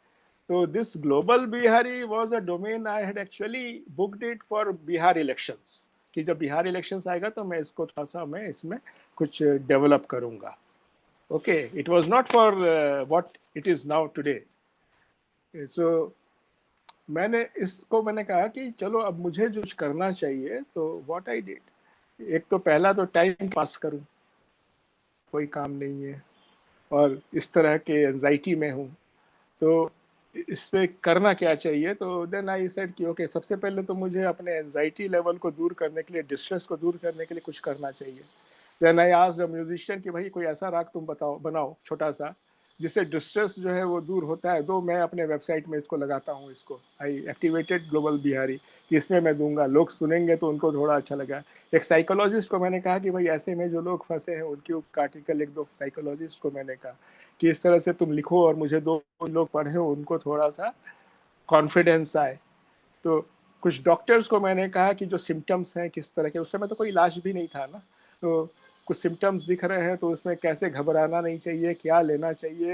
So this global Bihari was a domain I had actually booked it for Bihar elections. कि जब Bihar elections आएगा तो मैं इसको थोड़ा सा, मैं इसमें कुछ डेवलप करूंगा। Okay, it was not for what it is now today. So मैंने कहा कि चलो अब मुझे जो करना चाहिए, तो व्हाट आई डिड, एक तो पहला तो टाइम पास करूं, कोई काम नहीं है और इस तरह के एंजाइटी में हूँ, तो इस पे करना क्या चाहिए। तो देन आई सेड कि ओके, सबसे पहले तो मुझे अपने एंजाइटी लेवल को दूर करने के लिए, डिस्ट्रेस को दूर करने के लिए कुछ करना चाहिए। Then I asked a musician कि भाई कोई ऐसा राग तुम बनाओ छोटा सा, जिससे डिस्ट्रेस जो है वो दूर होता है। तो मैं अपने वेबसाइट में इसको लगाता हूँ, इसको आई एक्टिवेटेड ग्लोबल बिहारी, कि इसमें मैं दूंगा, लोग सुनेंगे तो उनको थोड़ा अच्छा लगा। एक साइकोलॉजिस्ट को मैंने कहा कि भाई ऐसे में जो लोग फंसे हैं उनके ऊपर आर्टिकल एक दो, साइकोलॉजिस्ट को मैंने कहा कि इस तरह से तुम लिखो और मुझे दो लोग पढ़े, उनको थोड़ा सा कॉन्फिडेंस आए। तो कुछ डॉक्टर्स को मैंने कहा कि जो सिम्टम्स हैं किस तरह के, उस समय तो कोई इलाज भी नहीं था ना, तो कुछ सिम्टम्स दिख रहे हैं तो उसमें कैसे घबराना नहीं चाहिए, क्या लेना चाहिए,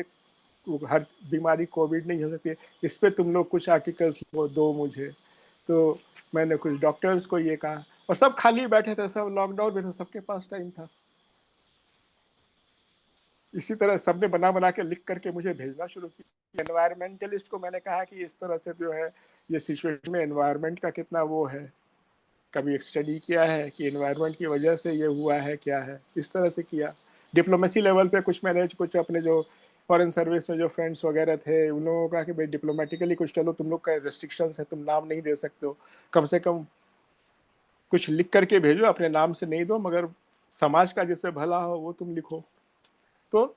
हर बीमारी कोविड नहीं हो सकती, इस पे तुम लोग कुछ आर्टिकल्स दो मुझे। तो मैंने कुछ डॉक्टर्स को ये कहा, और सब खाली बैठे थे, सब लॉकडाउन में थे, सबके पास टाइम था। इसी तरह सबने बना बना के लिख करके मुझे भेजना शुरू किया। एनवायरमेंटलिस्ट को मैंने कहा कि इस तरह से जो है ये सिचुएशन में एनवायरमेंट का कितना वो है, कभी एक स्टडी किया है कि एनवायरमेंट की वजह से ये हुआ है क्या है, इस तरह से किया। डिप्लोमेसी लेवल पे कुछ मैंने, कुछ अपने जो फॉरेन सर्विस में जो फ्रेंड्स वगैरह थे उन लोगों को कहा कि भाई डिप्लोमेटिकली कुछ, चलो तुम लोग का रेस्ट्रिक्शंस है, तुम नाम नहीं दे सकते हो, कम से कम कुछ लिख करके भेजो, अपने नाम से नहीं दो, मगर समाज का जिससे भला हो वो तुम लिखो। तो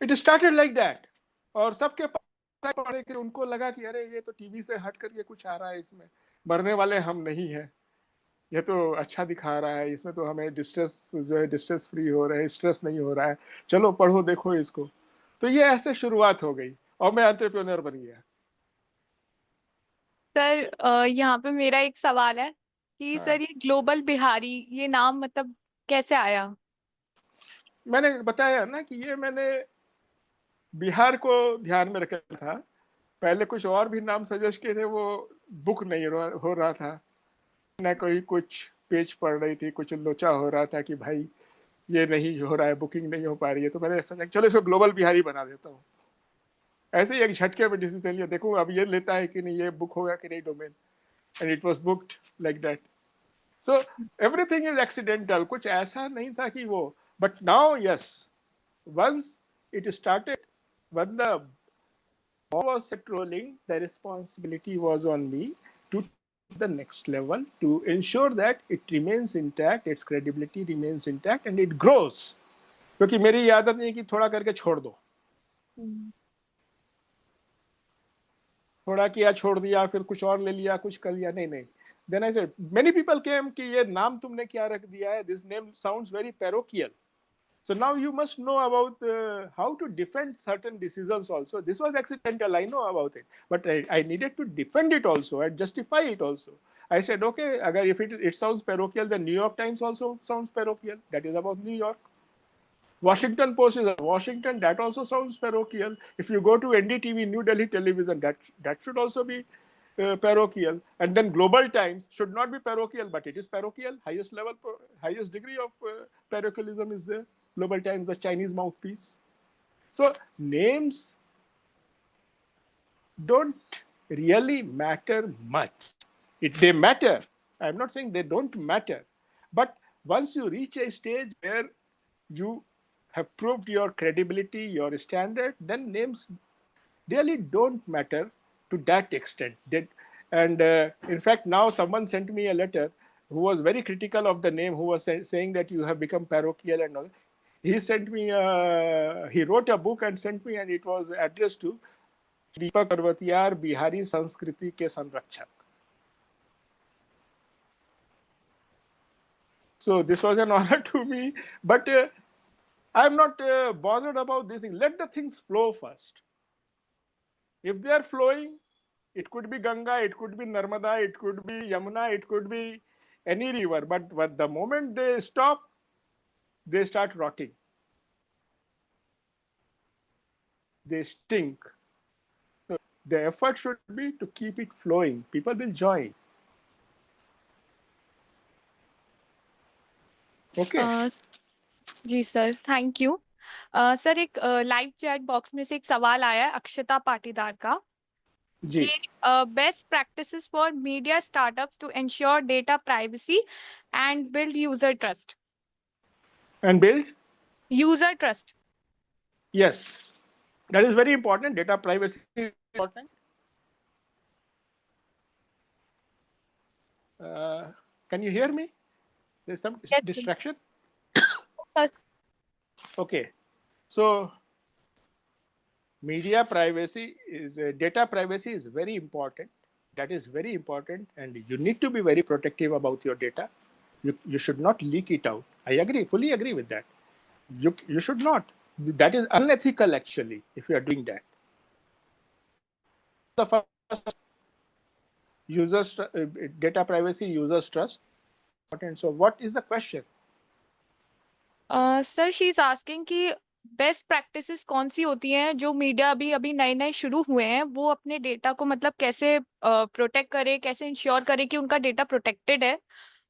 इट स्टार्टेड लाइक दैट, और सबके पढ़े कि उनको लगा कि अरे ये तो टीवी से हट करके कुछ आ रहा है, इसमें मरने वाले हम नहीं हैं, ये तो अच्छा दिखा रहा है, इसमें तो हमें डिस्ट्रेस जो है, डिस्ट्रेस फ्री हो रहे हैं, स्ट्रेस नहीं हो रहा है, चलो पढ़ो देखो इसको। तो ये ऐसे शुरुआत हो गई और मैं एंटरप्रेन्योर बन गया। सर, यहाँ पे मेरा एक सवाल है कि हाँ। सर ये ग्लोबल बिहारी, ये नाम मतलब कैसे आया। मैंने बताया ना कि ये मैंने बिहार को ध्यान में रखा था। पहले कुछ और भी नाम सजेस्ट किए थे, वो बुक नहीं हो रहा था ना, कोई कुछ पेज पढ़ रही थी, कुछ लोचा हो रहा था कि भाई ये नहीं हो रहा है, बुकिंग नहीं हो पा रही है। तो मैंने सोचा चलो इसको ग्लोबल बिहारी बना देता हूँ। ऐसे ही एक झटके में डिसीजन लिया, देखूँ अब ये लेता है कि नहीं, ये बुक होगा कि नहीं domain, and it was booked like that. So everything is accidental, कुछ ऐसा नहीं था कि वो, but now yes, once it started, when the ball was set rolling, the responsibility was on me to the next level, to ensure that it remains intact, its credibility remains intact, and it grows. क्योंकि मेरी ये आदत नहीं है कि थोड़ा करके छोड़ दो, थोड़ा किया छोड़ दिया, फिर कुछ और ले लिया, कुछ कर लिया, नहीं नहीं. Then I said, many people came कि ये नाम तुमने क्या रख दिया है, this name sounds very parochial. So now you must know about how to defend certain decisions also. This was accidental, I know about it, but I needed to defend it also and justify it also. I said, okay, agar if it sounds parochial, then New York Times also sounds parochial. That is about New York. Washington Post is Washington. That also sounds parochial. If you go to NDTV, New Delhi Television, that should also be parochial. And then Global Times should not be parochial, but it is parochial. Highest level, highest degree of parochialism is there. Global Times, the Chinese mouthpiece. So names don't really matter much. They matter. I'm not saying they don't matter, but once you reach a stage where you have proved your credibility, your standard, then names really don't matter to that extent. And in fact, now someone sent me a letter who was very critical of the name, who was saying that you have become parochial and all. He sent me, he wrote a book and sent me, and it was addressed to Deepak Parvatiyar, Bihari Sanskriti ke Sanrakshak. So this was an honor to me, but I'm not bothered about this thing. Let the things flow first. If they are flowing, it could be Ganga, it could be Narmada, it could be Yamuna, it could be any river. But the moment they stop, they start rotting. They stink. So the effort should be to keep it flowing. People will join. Okay. जी sir, thank you. Sir, एक live chat box में से एक सवाल आया है अक्षता पाटीदार का जी. कि best practices for media startups to ensure data privacy and build user trust. And build? User trust. Yes. That is very important. Data privacy is important. Can you hear me? There's some Yes, sir. distraction. Sir. Okay. So media privacy is data privacy is very important. That is very important, and you need to be very protective about your data. You should not leak it out. I agree, fully agree with that. You should not. That is unethical actually if you are doing that. The first users data privacy, users trust. And so what is the question? Sir, she is asking कि best practices कौन सी होती हैं जो media अभी अभी नए नए शुरू हुए हैं, वो अपने डेटा को मतलब कैसे प्रोटेक्ट करे, कैसे इंश्योर करे कि उनका डेटा प्रोटेक्टेड है,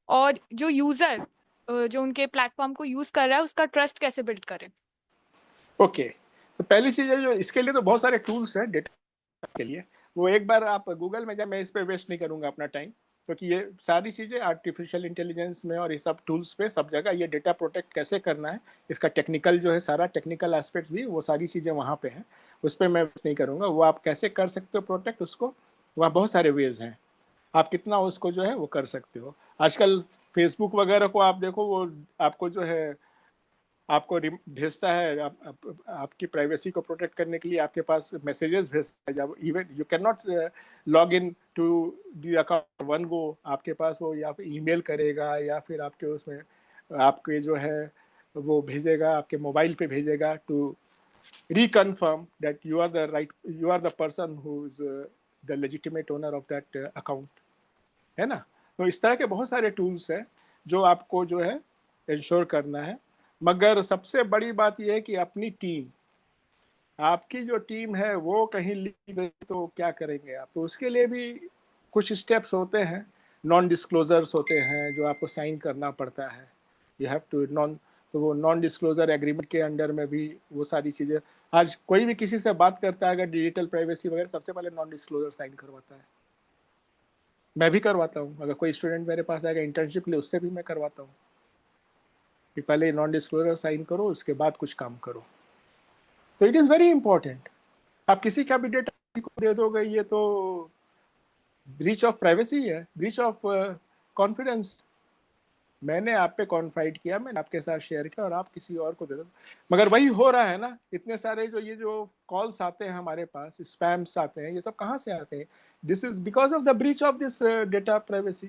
और जो यूजर जो उनके प्लेटफॉर्म को यूज कर रहा है उसका ट्रस्ट कैसे बिल्ड करें. ओके. तो पहली चीज है, जो इसके लिए तो बहुत सारे टूल्स हैं डेटा के लिए. वो एक बार आप गूगल में जाए, मैं इस पे वेस्ट नहीं करूंगा अपना टाइम, क्योंकि ये सारी चीज़ें आर्टिफिशियल इंटेलिजेंस में और ये सब टूल्स पे सब जगह ये डेटा प्रोटेक्ट कैसे करना है, इसका टेक्निकल जो है सारा टेक्निकल एस्पेक्ट भी, वो सारी चीज़ें वहाँ पे हैं. उस पर मैं नहीं करूँगा. वो आप कैसे कर सकते हो प्रोटेक्ट उसको, वहाँ बहुत सारे वेज हैं. आप कितना उसको जो है वो कर सकते हो. आजकल फेसबुक वगैरह को आप देखो, वो आपको जो है आपको भेजता है, आपकी प्राइवेसी को प्रोटेक्ट करने के लिए आपके पास मैसेजेस भेजता है. जब even you can not log in to the account one go, आपके पास वो या फिर ईमेल करेगा या फिर आपके उसमें आपके जो है वो भेजेगा, आपके मोबाइल पे भेजेगा to reconfirm that you are the person who is the legitimate owner of that account, है ना. तो इस तरह के बहुत सारे टूल्स हैं जो आपको जो है इंश्योर करना है. मगर सबसे बड़ी बात यह है कि अपनी टीम, आपकी जो टीम है वो कहीं लीक गई तो क्या करेंगे आप. तो उसके लिए भी कुछ स्टेप्स होते हैं, नॉन डिस्क्लोजर्स होते हैं जो आपको साइन करना पड़ता है. यू हैव टू तो वो नॉन डिस्क्लोजर एग्रीमेंट के अंडर में भी वो सारी चीज़ें. आज कोई भी किसी से बात करता है अगर डिजिटल प्राइवेसी वगैरह, सबसे पहले नॉन डिस्क्लोजर साइन करवाता है. मैं भी करवाता हूँ. अगर कोई स्टूडेंट मेरे पास आएगा इंटर्नशिप लिए, उससे भी मैं करवाता हूँ कि पहले नॉन डिस्क्लोजर साइन करो, उसके बाद कुछ काम करो. तो इट इज़ वेरी इंपॉर्टेंट. आप किसी का भी डेटा को दे दोगे, ये तो ब्रीच ऑफ प्राइवेसी है, ब्रीच ऑफ कॉन्फिडेंस. मैंने आप पे कॉन्फाइड किया, मैंने आपके साथ शेयर किया और आप किसी और को दे दो। मगर वही हो रहा है ना, इतने सारे जो कॉल्स आते हैं हमारे पास, स्पैम्स आते हैं, ये सब कहाँ से आते हैं? This is because of the breach of this data privacy.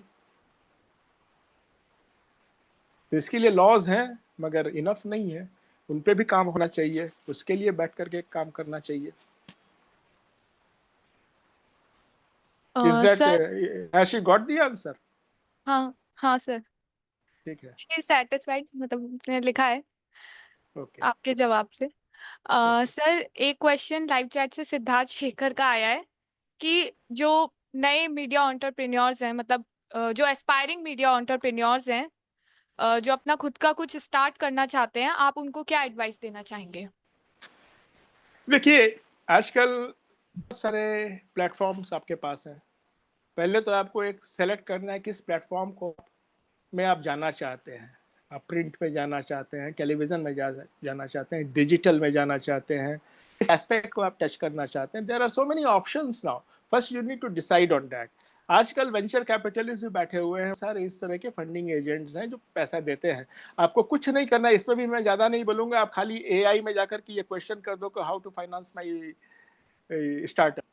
तो इसके लिए लॉज हैं मगर इनफ नहीं है, उन पे भी काम होना चाहिए, उसके लिए बैठ करके काम करना चाहिए। Is that sir has she got the answer? हाँ हाँ सर, ठीक है, शी इज सेटिस्फाइड, मतलब उसने लिखा है ओके। आपके जवाब से। सर एक क्वेश्चन लाइव चैट से सिद्धार्थ शेखर का आया है कि जो नए मीडिया एंटरप्रेन्योर्स हैं, मतलब जो एस्पायरिंग मीडिया एंटरप्रेन्योर्स हैं, जो अपना खुद का कुछ स्टार्ट करना चाहते हैं, आप उनको क्या एडवाइस देना चाहेंगे? देखिए, आजकल बहुत सारे प्लेटफॉर्म्स आपके पास हैं। पहले तो आपको एक सेलेक्ट करना है किस प्लेटफॉर्म को में आप जाना चाहते हैं। आप प्रिंट में जाना चाहते हैं, टेलीविजन में जाना चाहते हैं, डिजिटल में जाना चाहते हैं, इस एस्पेक्ट को आप टच करना चाहते हैं। There are so many options now, first you need to decide on that. आजकल वेंचर कैपिटलिस्ट भी बैठे हुए हैं, सारे इस तरह के फंडिंग एजेंट्स हैं जो पैसा देते हैं। आपको कुछ नहीं करना है, इसमें भी मैं ज़्यादा नहीं बोलूँगा। आप खाली एआई में जाकर के ये क्वेश्चन कर दो कि how to finance my startup,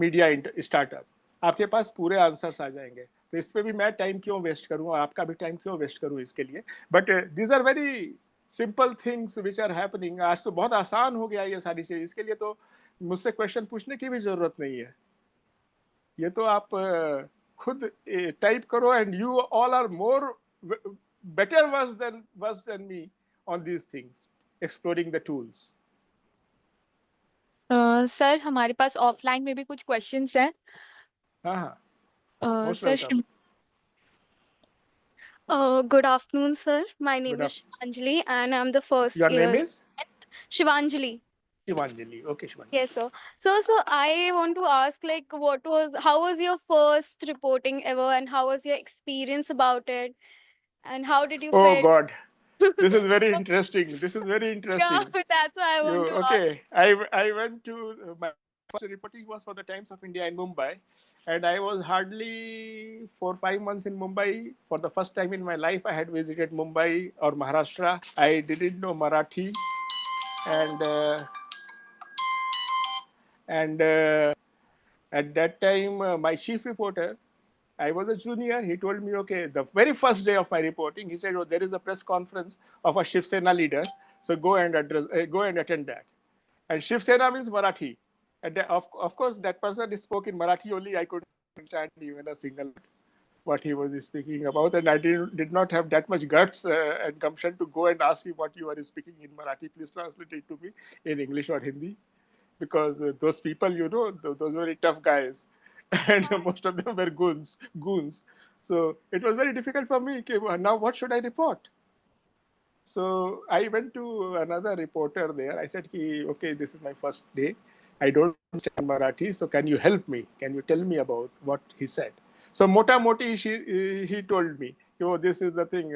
media startup, आपके पास पूरे आंसर्स आ जाएंगे। तो इस पे भी मैं टाइम क्यों वेस्ट करूँ, आपका भी टाइम क्यों वेस्ट करूँ इसके लिए? But these are very simple things which are happening. आज तो बहुत आसान हो गया ये सारी चीज, इसके लिए तो मुझसे क्वेश्चन पूछने की भी जरूरत नहीं है। ये तो आप खुद टाइप करो and you all are more better worse than me on these things, exploring the tools. Sir हमारे पास ऑफलाइन में भी कुछ क्वेश्चंस हैं। हाँ हाँ, most sir welcome. Good afternoon, sir. My name Good is Shivanjali, and I'm the first Your year. name is Shivanjali. Shivanjali. Okay, Shivanjali. Yes, sir. So I want to ask, like, how was your first reporting ever, and how was your experience about it, and how did you Oh feel? God, this is very interesting. This is very interesting. Yeah, that's why I want to ask. Okay, I went to my first reporting was for the Times of India in Mumbai, and I was hardly 4-5 months in Mumbai. For the first time in my life, I had visited Mumbai or Maharashtra. I didn't know Marathi, and at that time, my chief reporter, I was a junior. He told me, okay, the very first day of my reporting, he said, oh, there is a press conference of a Shiv Sena leader, so go and attend that. And Shiv Sena means Marathi. And of course, that person spoke in Marathi only. I couldn't understand even a single what he was speaking about, and I did not have that much guts and gumption to go and ask him what you are speaking in Marathi. Please translate it to me in English or Hindi, because those people, those very tough guys, and most of them were goons. So it was very difficult for me. Okay, now what should I report? So I went to another reporter there. I said, okay, this is my first day. I don't understand Marathi, so can you help me? Can you tell me about what he said? So Mota Moti, he told me, oh, this is the thing,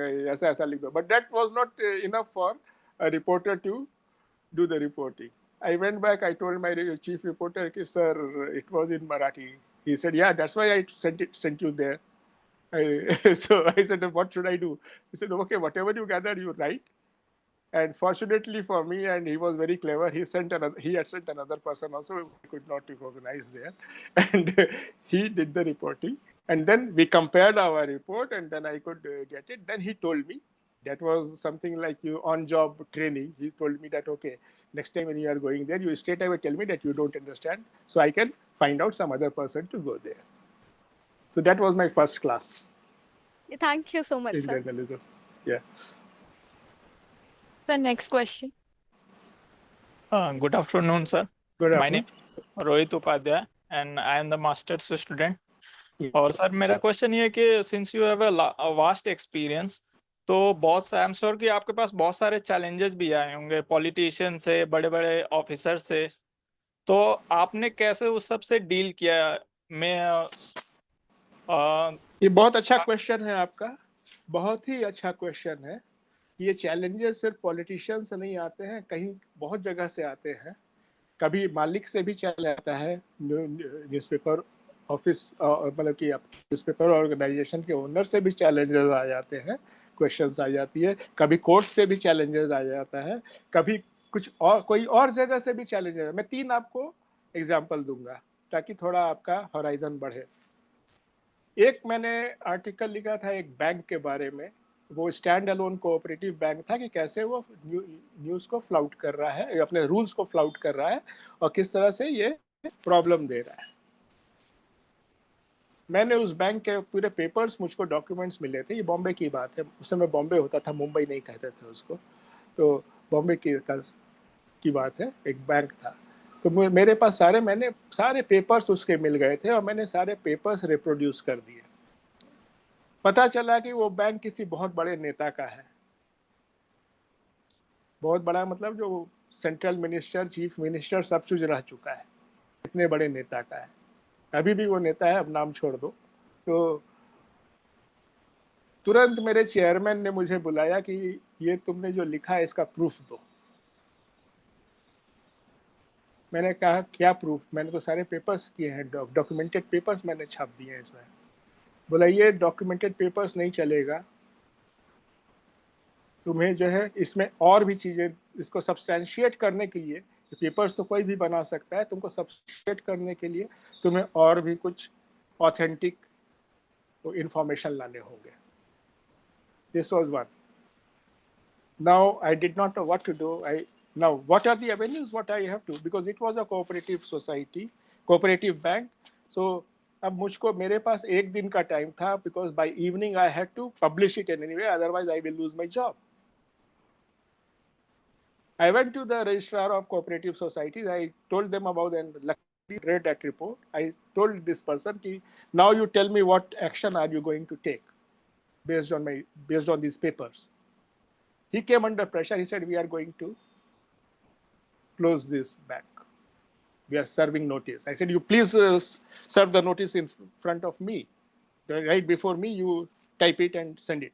but that was not enough for a reporter to do the reporting. I went back, I told my chief reporter, sir, it was in Marathi. He said, yeah, that's why I sent you there. So I said, what should I do? He said, okay, whatever you gather, you write. And fortunately for me, and he was very clever, he had sent another person also, I could not recognize there. And he did the reporting. And then we compared our report, and then I could get it. Then he told me, that was something like you on-job training. He told me that, okay, next time when you are going there, you straight away tell me that you don't understand, so I can find out some other person to go there. So that was my first class Thank you so much, in sir. journalism. Yeah. Sir next question. Good afternoon, sir. Good My afternoon. name is Rohit Upadhyay, and I am the master's student. Yeah. और sir मेरा question ये है कि since you have a vast experience, तो बहुत सा I am sure कि आपके पास बहुत सारे चैलेंजेस भी आए होंगे पॉलिटिशियन से, बड़े बड़े ऑफिसर से, तो आपने कैसे उस सब से डील किया? मैं ये बहुत अच्छा क्वेश्चन है आपका, बहुत ही अच्छा क्वेश्चन है। ये चैलेंजेस सिर्फ पॉलिटिशियन से नहीं आते हैं, कहीं बहुत जगह से आते हैं। कभी मालिक से भी चला आता है, न्यूज़पेपर ऑफिस मतलब कि आपके न्यूज़पेपर ऑर्गेनाइजेशन के ओनर से भी चैलेंजेस आ जाते हैं, क्वेश्चंस आ जाती है, कभी कोर्ट से भी चैलेंजेस आ जाता है, कभी कुछ और कोई और जगह से भी चैलेंजेस। मैं 3 आपको एग्जांपल दूंगा ताकि थोड़ा आपका हॉराइजन बढ़े। एक मैंने आर्टिकल लिखा था एक बैंक के बारे में, वो स्टैंड अलोन कोऑपरेटिव बैंक था कि कैसे वो न्यूज़ को फ्लाउट कर रहा है, अपने रूल्स को फ्लाउट कर रहा है और किस तरह से ये प्रॉब्लम दे रहा है। मैंने उस बैंक के पूरे पेपर्स, मुझको डॉक्यूमेंट्स मिले थे, ये बॉम्बे की बात है, उस समय बॉम्बे होता था, मुंबई नहीं कहते थे उसको, तो बॉम्बे की बात है, एक बैंक था। तो मेरे पास मैंने सारे पेपर्स उसके मिल गए थे और मैंने सारे पेपर्स रिप्रोड्यूस कर दिए। पता चला कि वो बैंक किसी बहुत बड़े नेता का है, बहुत बड़ा मतलब जो सेंट्रल मिनिस्टर, चीफ मिनिस्टर सब कुछ रह चुका है, इतने बड़े नेता का है, अभी भी वो नेता है, अब नाम छोड़ दो। तो तुरंत मेरे चेयरमैन ने मुझे बुलाया कि ये तुमने जो लिखा है इसका प्रूफ दो। मैंने कहा क्या प्रूफ? मैंने तो सारे पेपर्स किए हैं, डॉक्यूमेंटेड पेपर्स मैंने छाप दिए हैं इसमें। बोला ये डॉक्यूमेंटेड पेपर्स नहीं चलेगा, तुम्हें जो है इसमें और भी चीज़ें, इसको सब्सटैंशिएट करने के लिए, पेपर्स तो कोई भी बना सकता है, तुमको सब्सटैंशिएट करने के लिए तुम्हें और भी कुछ ऑथेंटिक इंफॉर्मेशन लाने होंगे। This was one. Now I did not know what to do. Now what are the avenues? What I have to, because it was a cooperative society, cooperative bank. So अब मुझको, मेरे पास एक दिन का time था, because by evening I had to publish it in any way, otherwise I will lose my job. I went to the registrar of cooperative societies. I told them about, and luckily read that report. I told this person, ki, now you tell me what action are you going to take based on these papers. He came under pressure. He said, we are going to close this bank. We are serving notice. I said, you please serve the notice in front of me. Right before me, you type it and send it.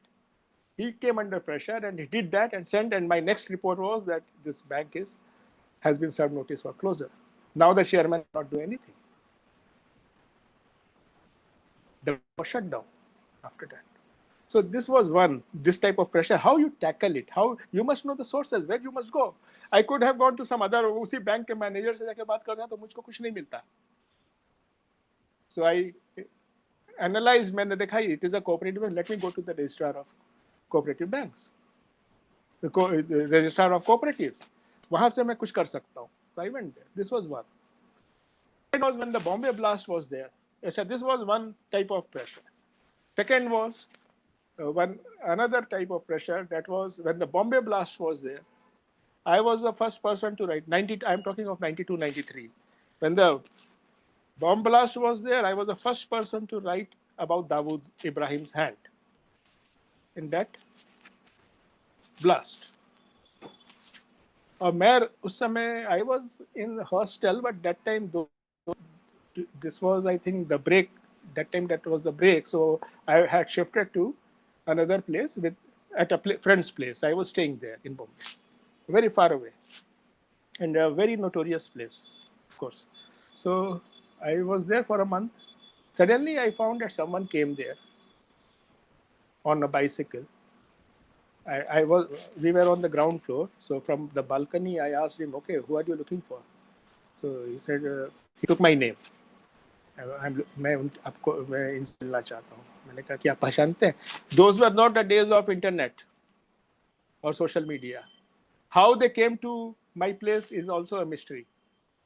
He came under pressure and he did that and sent. And my next report was that this bank has been served notice for closure. Now the chairman cannot do anything. The bank was shut down after that. So this was this type of pressure. How you tackle it? How you must know the sources, where you must go. I could have gone to some other, उसी bank के manager से जाके बात करता तो मुझको कुछ नहीं मिलता. So I analyzed, मैंने देखा it is a cooperative bank. Let me go to the registrar of cooperative banks, the registrar of cooperatives. वहाँ से मैं कुछ कर सकता हूँ. So I went there. This was one. It was when the Bombay blast was there. This was one type of pressure. Second was another type of pressure, that was when the Bombay blast was there. I was the first person to write, I'm talking of 92, 93. When the bomb blast was there, I was the first person to write about Dawood Ibrahim's hand in that blast. और मैं उस समय, I was in the hostel, but that time this was, I think, the break. That was the break. So I had shifted to another place at a friend's place. I was staying there in Bombay, very far away, and a very notorious place, of course. So I was there for a month. Suddenly I found that someone came there on a bicycle. We were on the ground floor. So from the balcony, I asked him, okay, who are you looking for? So he said, he took my name. मैं इनसे मिलना चाहता हूँ. मैंने कहा कि आप पहचानते हैं? Those were not the days of internet or social media. How they came to my place is also a mystery,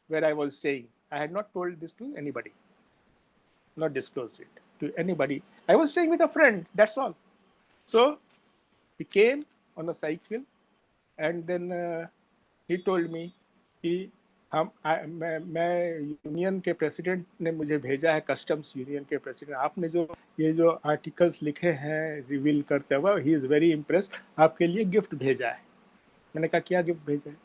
where I was staying. I had not told this to anybody, not disclosed it to anybody. I was staying with a friend, that's all. So he came on a cycle, and then he told me कि मैं union के president ने मुझे भेजा है, customs union के president, आपने ये जो आर्टिकल्स लिखे हैं रिवील करते हुए, ही इज़ वेरी इम्प्रेस्ड, आपके लिए गिफ्ट भेजा है. मैंने कहा क्या गिफ्ट भेजा है?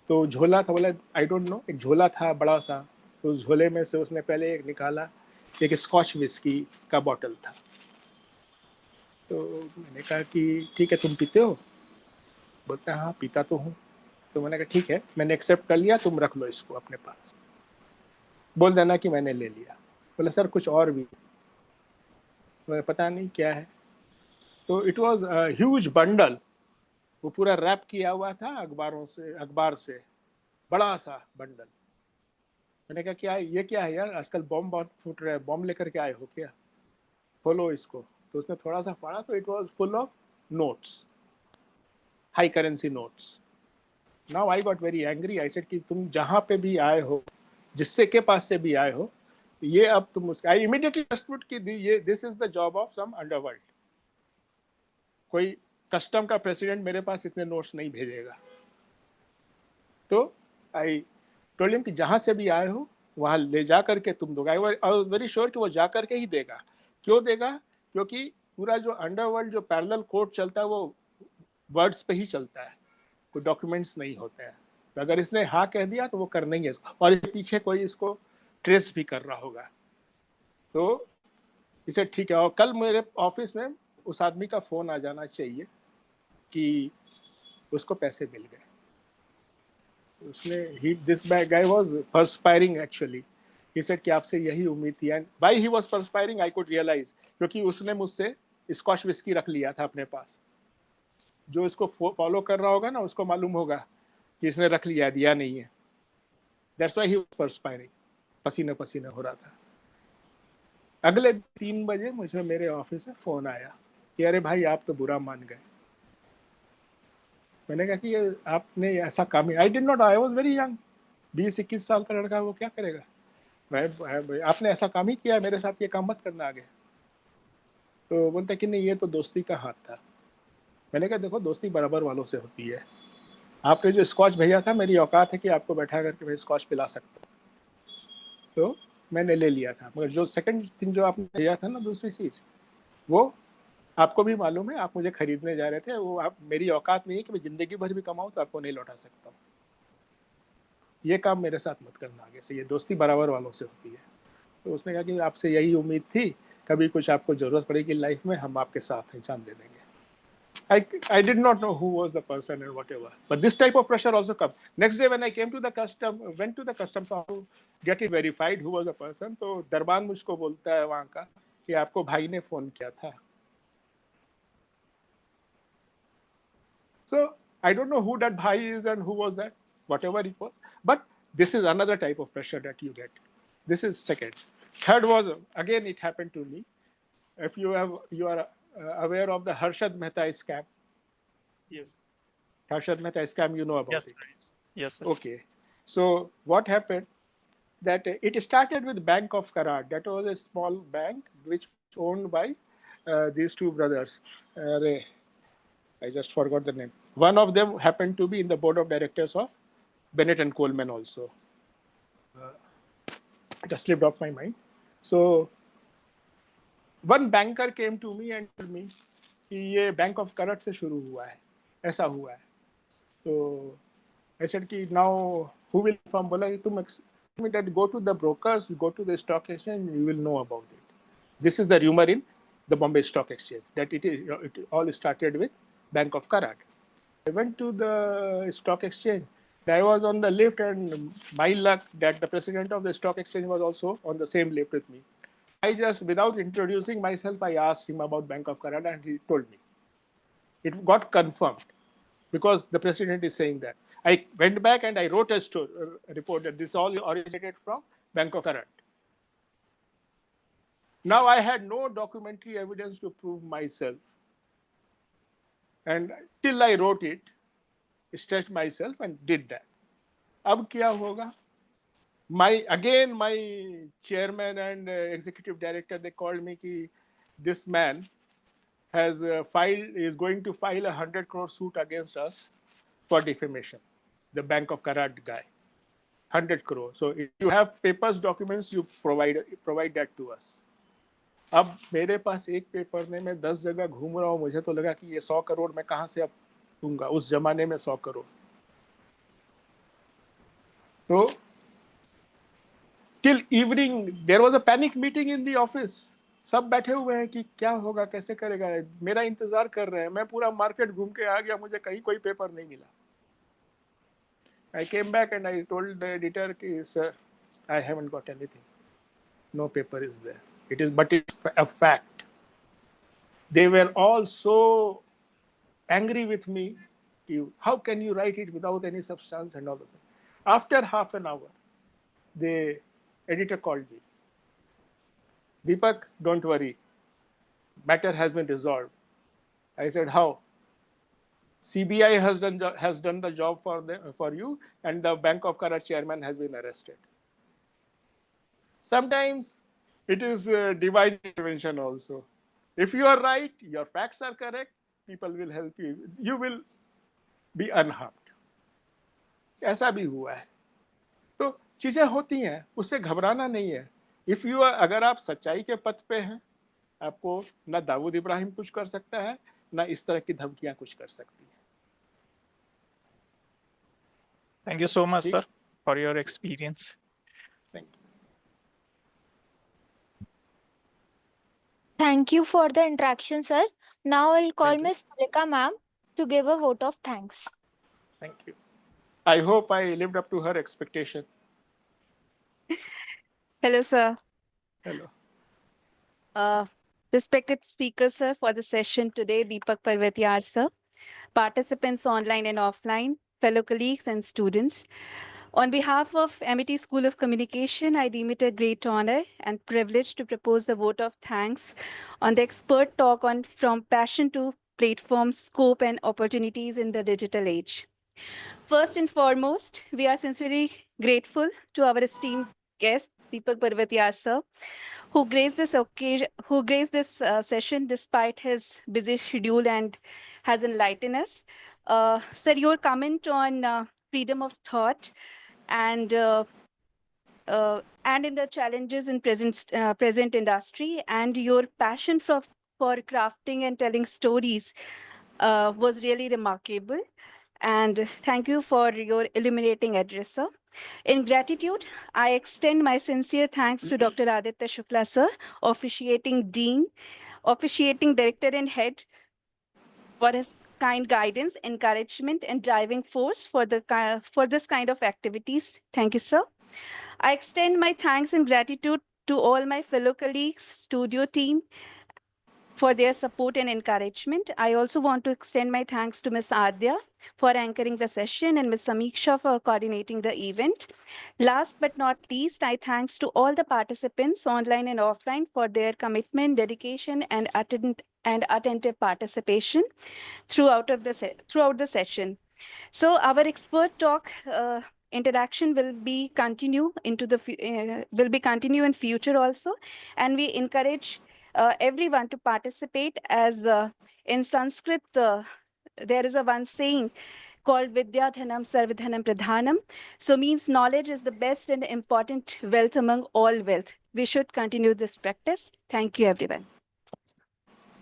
तो झोला था. बोला आई डोंट नो. एक झोला था बड़ा सा, तो उस झोले में से उसने पहले एक निकाला, एक स्कॉच विस्की का बॉटल था. तो मैंने कहा कि ठीक है, तुम पीते हो? बोलता है हाँ पीता तो हूँ. तो मैंने कहा ठीक है, मैंने एक्सेप्ट कर लिया, तुम रख लो इसको अपने पास. बोल देना कि मैंने ले लिया। बोले सर कुछ और भी, मुझे पता नहीं क्या है। तो इट वाज ह्यूज बंडल, वो पूरा रैप किया हुआ था अखबार से बड़ा सा बंडल। मैंने कहा क्या है ये, क्या है यार, आजकल बॉम्ब बहुत फूट रहे हैं, बॉम्ब लेकर के आए हो क्या, खोलो इसको। तो उसने थोड़ा सा पढ़ा तो it was full of notes, high currency notes. Now I got very angry, I said कि तुम जहां पे भी आए हो, जिससे के पास से भी आए हो, ये अब तुम उसका, आई इमीडिएटली अंडरस्टूड कि ये this is the job of some underworld. कोई कस्टम का प्रेसिडेंट मेरे पास इतने नोट्स नहीं भेजेगा। तो आई टोल्ड हिम कि जहां से भी आए हो वहां ले जा करके तुम दोगे। आई वाज वेरी श्योर कि वो जा करके ही देगा। क्यों देगा? क्योंकि पूरा जो अंडरवर्ल्ड जो पैरेलल कोर्ट चलता है वो वर्ड्स पे ही चलता है, कोई डॉक्यूमेंट्स नहीं होते हैं। तो अगर इसने हाँ कह दिया तो वो करना ही है, और इसके पीछे कोई इसको ट्रेस भी कर रहा होगा। तो इसे ठीक है। और कल मेरे ऑफिस में उस आदमी का फोन आ जाना चाहिए कि उसको पैसे मिल गए। उसने this guy was perspiring actually. He said कि आपसे यही उम्मीद थी। And why he was perspiring I could realise, क्योंकि उसने मुझसे स्कॉच विस्की रख लिया था अपने पास। जो इसको फॉलो कर रहा होगा ना उसको मालूम होगा कि इसने रख लिया, दिया नहीं है। दैट्स व्हाई ही वाज परस्पायरिंग, पसीना पसीना हो रहा था। अगले 3 बजे मुझे मेरे ऑफिस से फोन आया कि अरे भाई आप तो बुरा मान गए। मैंने कहा कि ये आपने ऐसा काम, I did not, I was very young, 20-21 साल का लड़का, वो क्या करेगा। आपने ऐसा काम ही किया, मेरे साथ ये काम मत करना आगे। तो बोलता कि नहीं ये तो दोस्ती का हाथ था। मैंने कहा देखो दोस्ती बराबर वालों से होती है। आपने जो स्कॉच भेजा था, मेरी औकात है कि आपको बैठा करके मैं स्कॉच पिला सकता हूँ। तो मैंने ले लिया था। मगर जो सेकंड थिंग जो आपने भेजा था ना, दूसरी चीज, वो आपको भी मालूम है, आप मुझे खरीदने जा रहे थे, वो आप, मेरी औकात नहीं है कि मैं जिंदगी भर भी कमाऊं तो आपको नहीं लौटा सकता हूँ। ये काम मेरे साथ मत करना आगे से, ये दोस्ती बराबर वालों से होती है। तो उसने कहा कि आपसे यही उम्मीद थी, कभी कुछ आपको जरूरत पड़ेगी लाइफ में, हम आपके साथ हैं, जान दे देंगे। I did not know who was the person and whatever, but this type of pressure also comes. Next day when I went to the customs to get it verified who was the person, तो दरबान मुझको बोलता है वहाँ का कि आपको भाई ने फोन किया था। So I don't know who that bhai is and who was that, whatever it was. But this is another type of pressure that you get. This is second. Third was, again it happened to me. If you are aware of the Harshad Mehta scam. Yes. Harshad Mehta scam, you know about Yes. it. Yes, sir. Okay. So what happened? That it started with Bank of Karad. That was a small bank which was owned by these two brothers. I just forgot the name. One of them happened to be in the board of directors of Bennett and Coleman also. It just slipped off my mind. So one banker came to me and told me कि ये bank of करट से शुरू हुआ है, ऐसा हुआ है। तो I said कि now who will from, बोला कि तुम me that go to the brokers, go to the stock exchange, you will know about it. This is the rumor in the Bombay Stock Exchange that it all started with Bank of Karad. I went to the stock exchange. I was on the lift, and my luck that the president of the stock exchange was also on the same lift with me. I just, without introducing myself, I asked him about Bank of Karad, and he told me. It got confirmed because the president is saying that. I went back and I wrote a report that this all originated from Bank of Karad. Now I had no documentary evidence to prove myself. And till I wrote it, stretched myself and did that. अब क्या होगा? My chairman and executive director, they called me कि this man is going to file a 100 crore suit against us for defamation. The Bank of Karad guy, 100 crore. So if you have papers, documents, you provide that to us. अब मेरे पास एक paper में मैं 10 जगह घूम रहा हूँ, मुझे तो लगा कि ये 100 करोड़ मैं कहाँ से अब दूंगा, उस जमाने में 100 करोड़। तो till evening there was a panic meeting in the office. सब बैठे हुए हैं कि क्या होगा, कैसे करेगा, मेरा इंतजार कर रहे हैं। मैं पूरा मार्केट घूम के आ गया, मुझे कहीं कोई पेपर नहीं मिला। I came back and I told the editor कि sir I haven't got anything. No paper is there. But it's a fact. They were all so angry with me. How can you write it without any substance and all those things? After half an hour, the editor called me. Deepak, don't worry. Matter has been resolved. I said, how? CBI has done the job for you, and the Bank of Karachi chairman has been arrested. Sometimes it is divine intervention also. If you are right, your facts are correct, people will help you. You will be unharmed. ऐसा भी हुआ है. तो चीजें होती हैं, उससे घबराना नहीं है. अगर आप सच्चाई के पथ पे हैं, आपको ना दाऊद इब्राहिम कुछ कर सकता है, ना इस तरह की धमकियां कुछ कर सकती है. Thank you so much, ठीक. sir, for your experience. Thank you. Thank you for the interaction, sir. Now I'll call Thank you. Ms. Tulika ma'am to give a vote of thanks. Thank you. I hope I lived up to her expectation. Hello, sir. Hello. Respected speaker, sir, for the session today, Deepak Parvatiyar, sir, participants online and offline, fellow colleagues and students. On behalf of Amity School of Communication, I deem it a great honor and privilege to propose a vote of thanks on the expert talk on From Passion to Platform, Scope and Opportunities in the Digital Age. First and foremost, we are sincerely grateful to our esteemed guest, Deepak Parvatiyar, sir, who graced this session despite his busy schedule and has enlightened us. Sir, your comment on freedom of thought and in the challenges in present industry, and your passion for crafting and telling stories was really remarkable. And thank you for your illuminating address, sir. In gratitude, I extend my sincere thanks to Dr. Aditya Shukla, sir, officiating director and head, for his kind guidance, encouragement, and driving force for this kind of activities. Thank you, sir. I extend my thanks and gratitude to all my fellow colleagues, studio team, for their support and encouragement. I also want to extend my thanks to Ms. Adya for anchoring the session and Ms. Samiksha for coordinating the event. Last but not least, I thanks to all the participants online and offline for their commitment, dedication, and attentive participation throughout the session. So our expert talk interaction will be continue in future also, and we encourage everyone to participate, as in Sanskrit there is one saying called Vidya Dhanam Sarvadhanam Pradhanam. So means knowledge is the best and important wealth among all wealth. We should continue this practice. Thank you, everyone.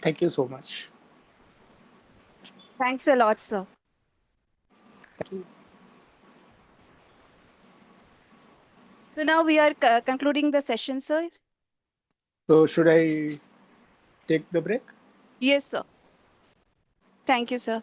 Thank you so much. Thanks a lot, sir. Thank you. So now we are concluding the session, sir. So should I take the break? Yes, sir. Thank you, sir.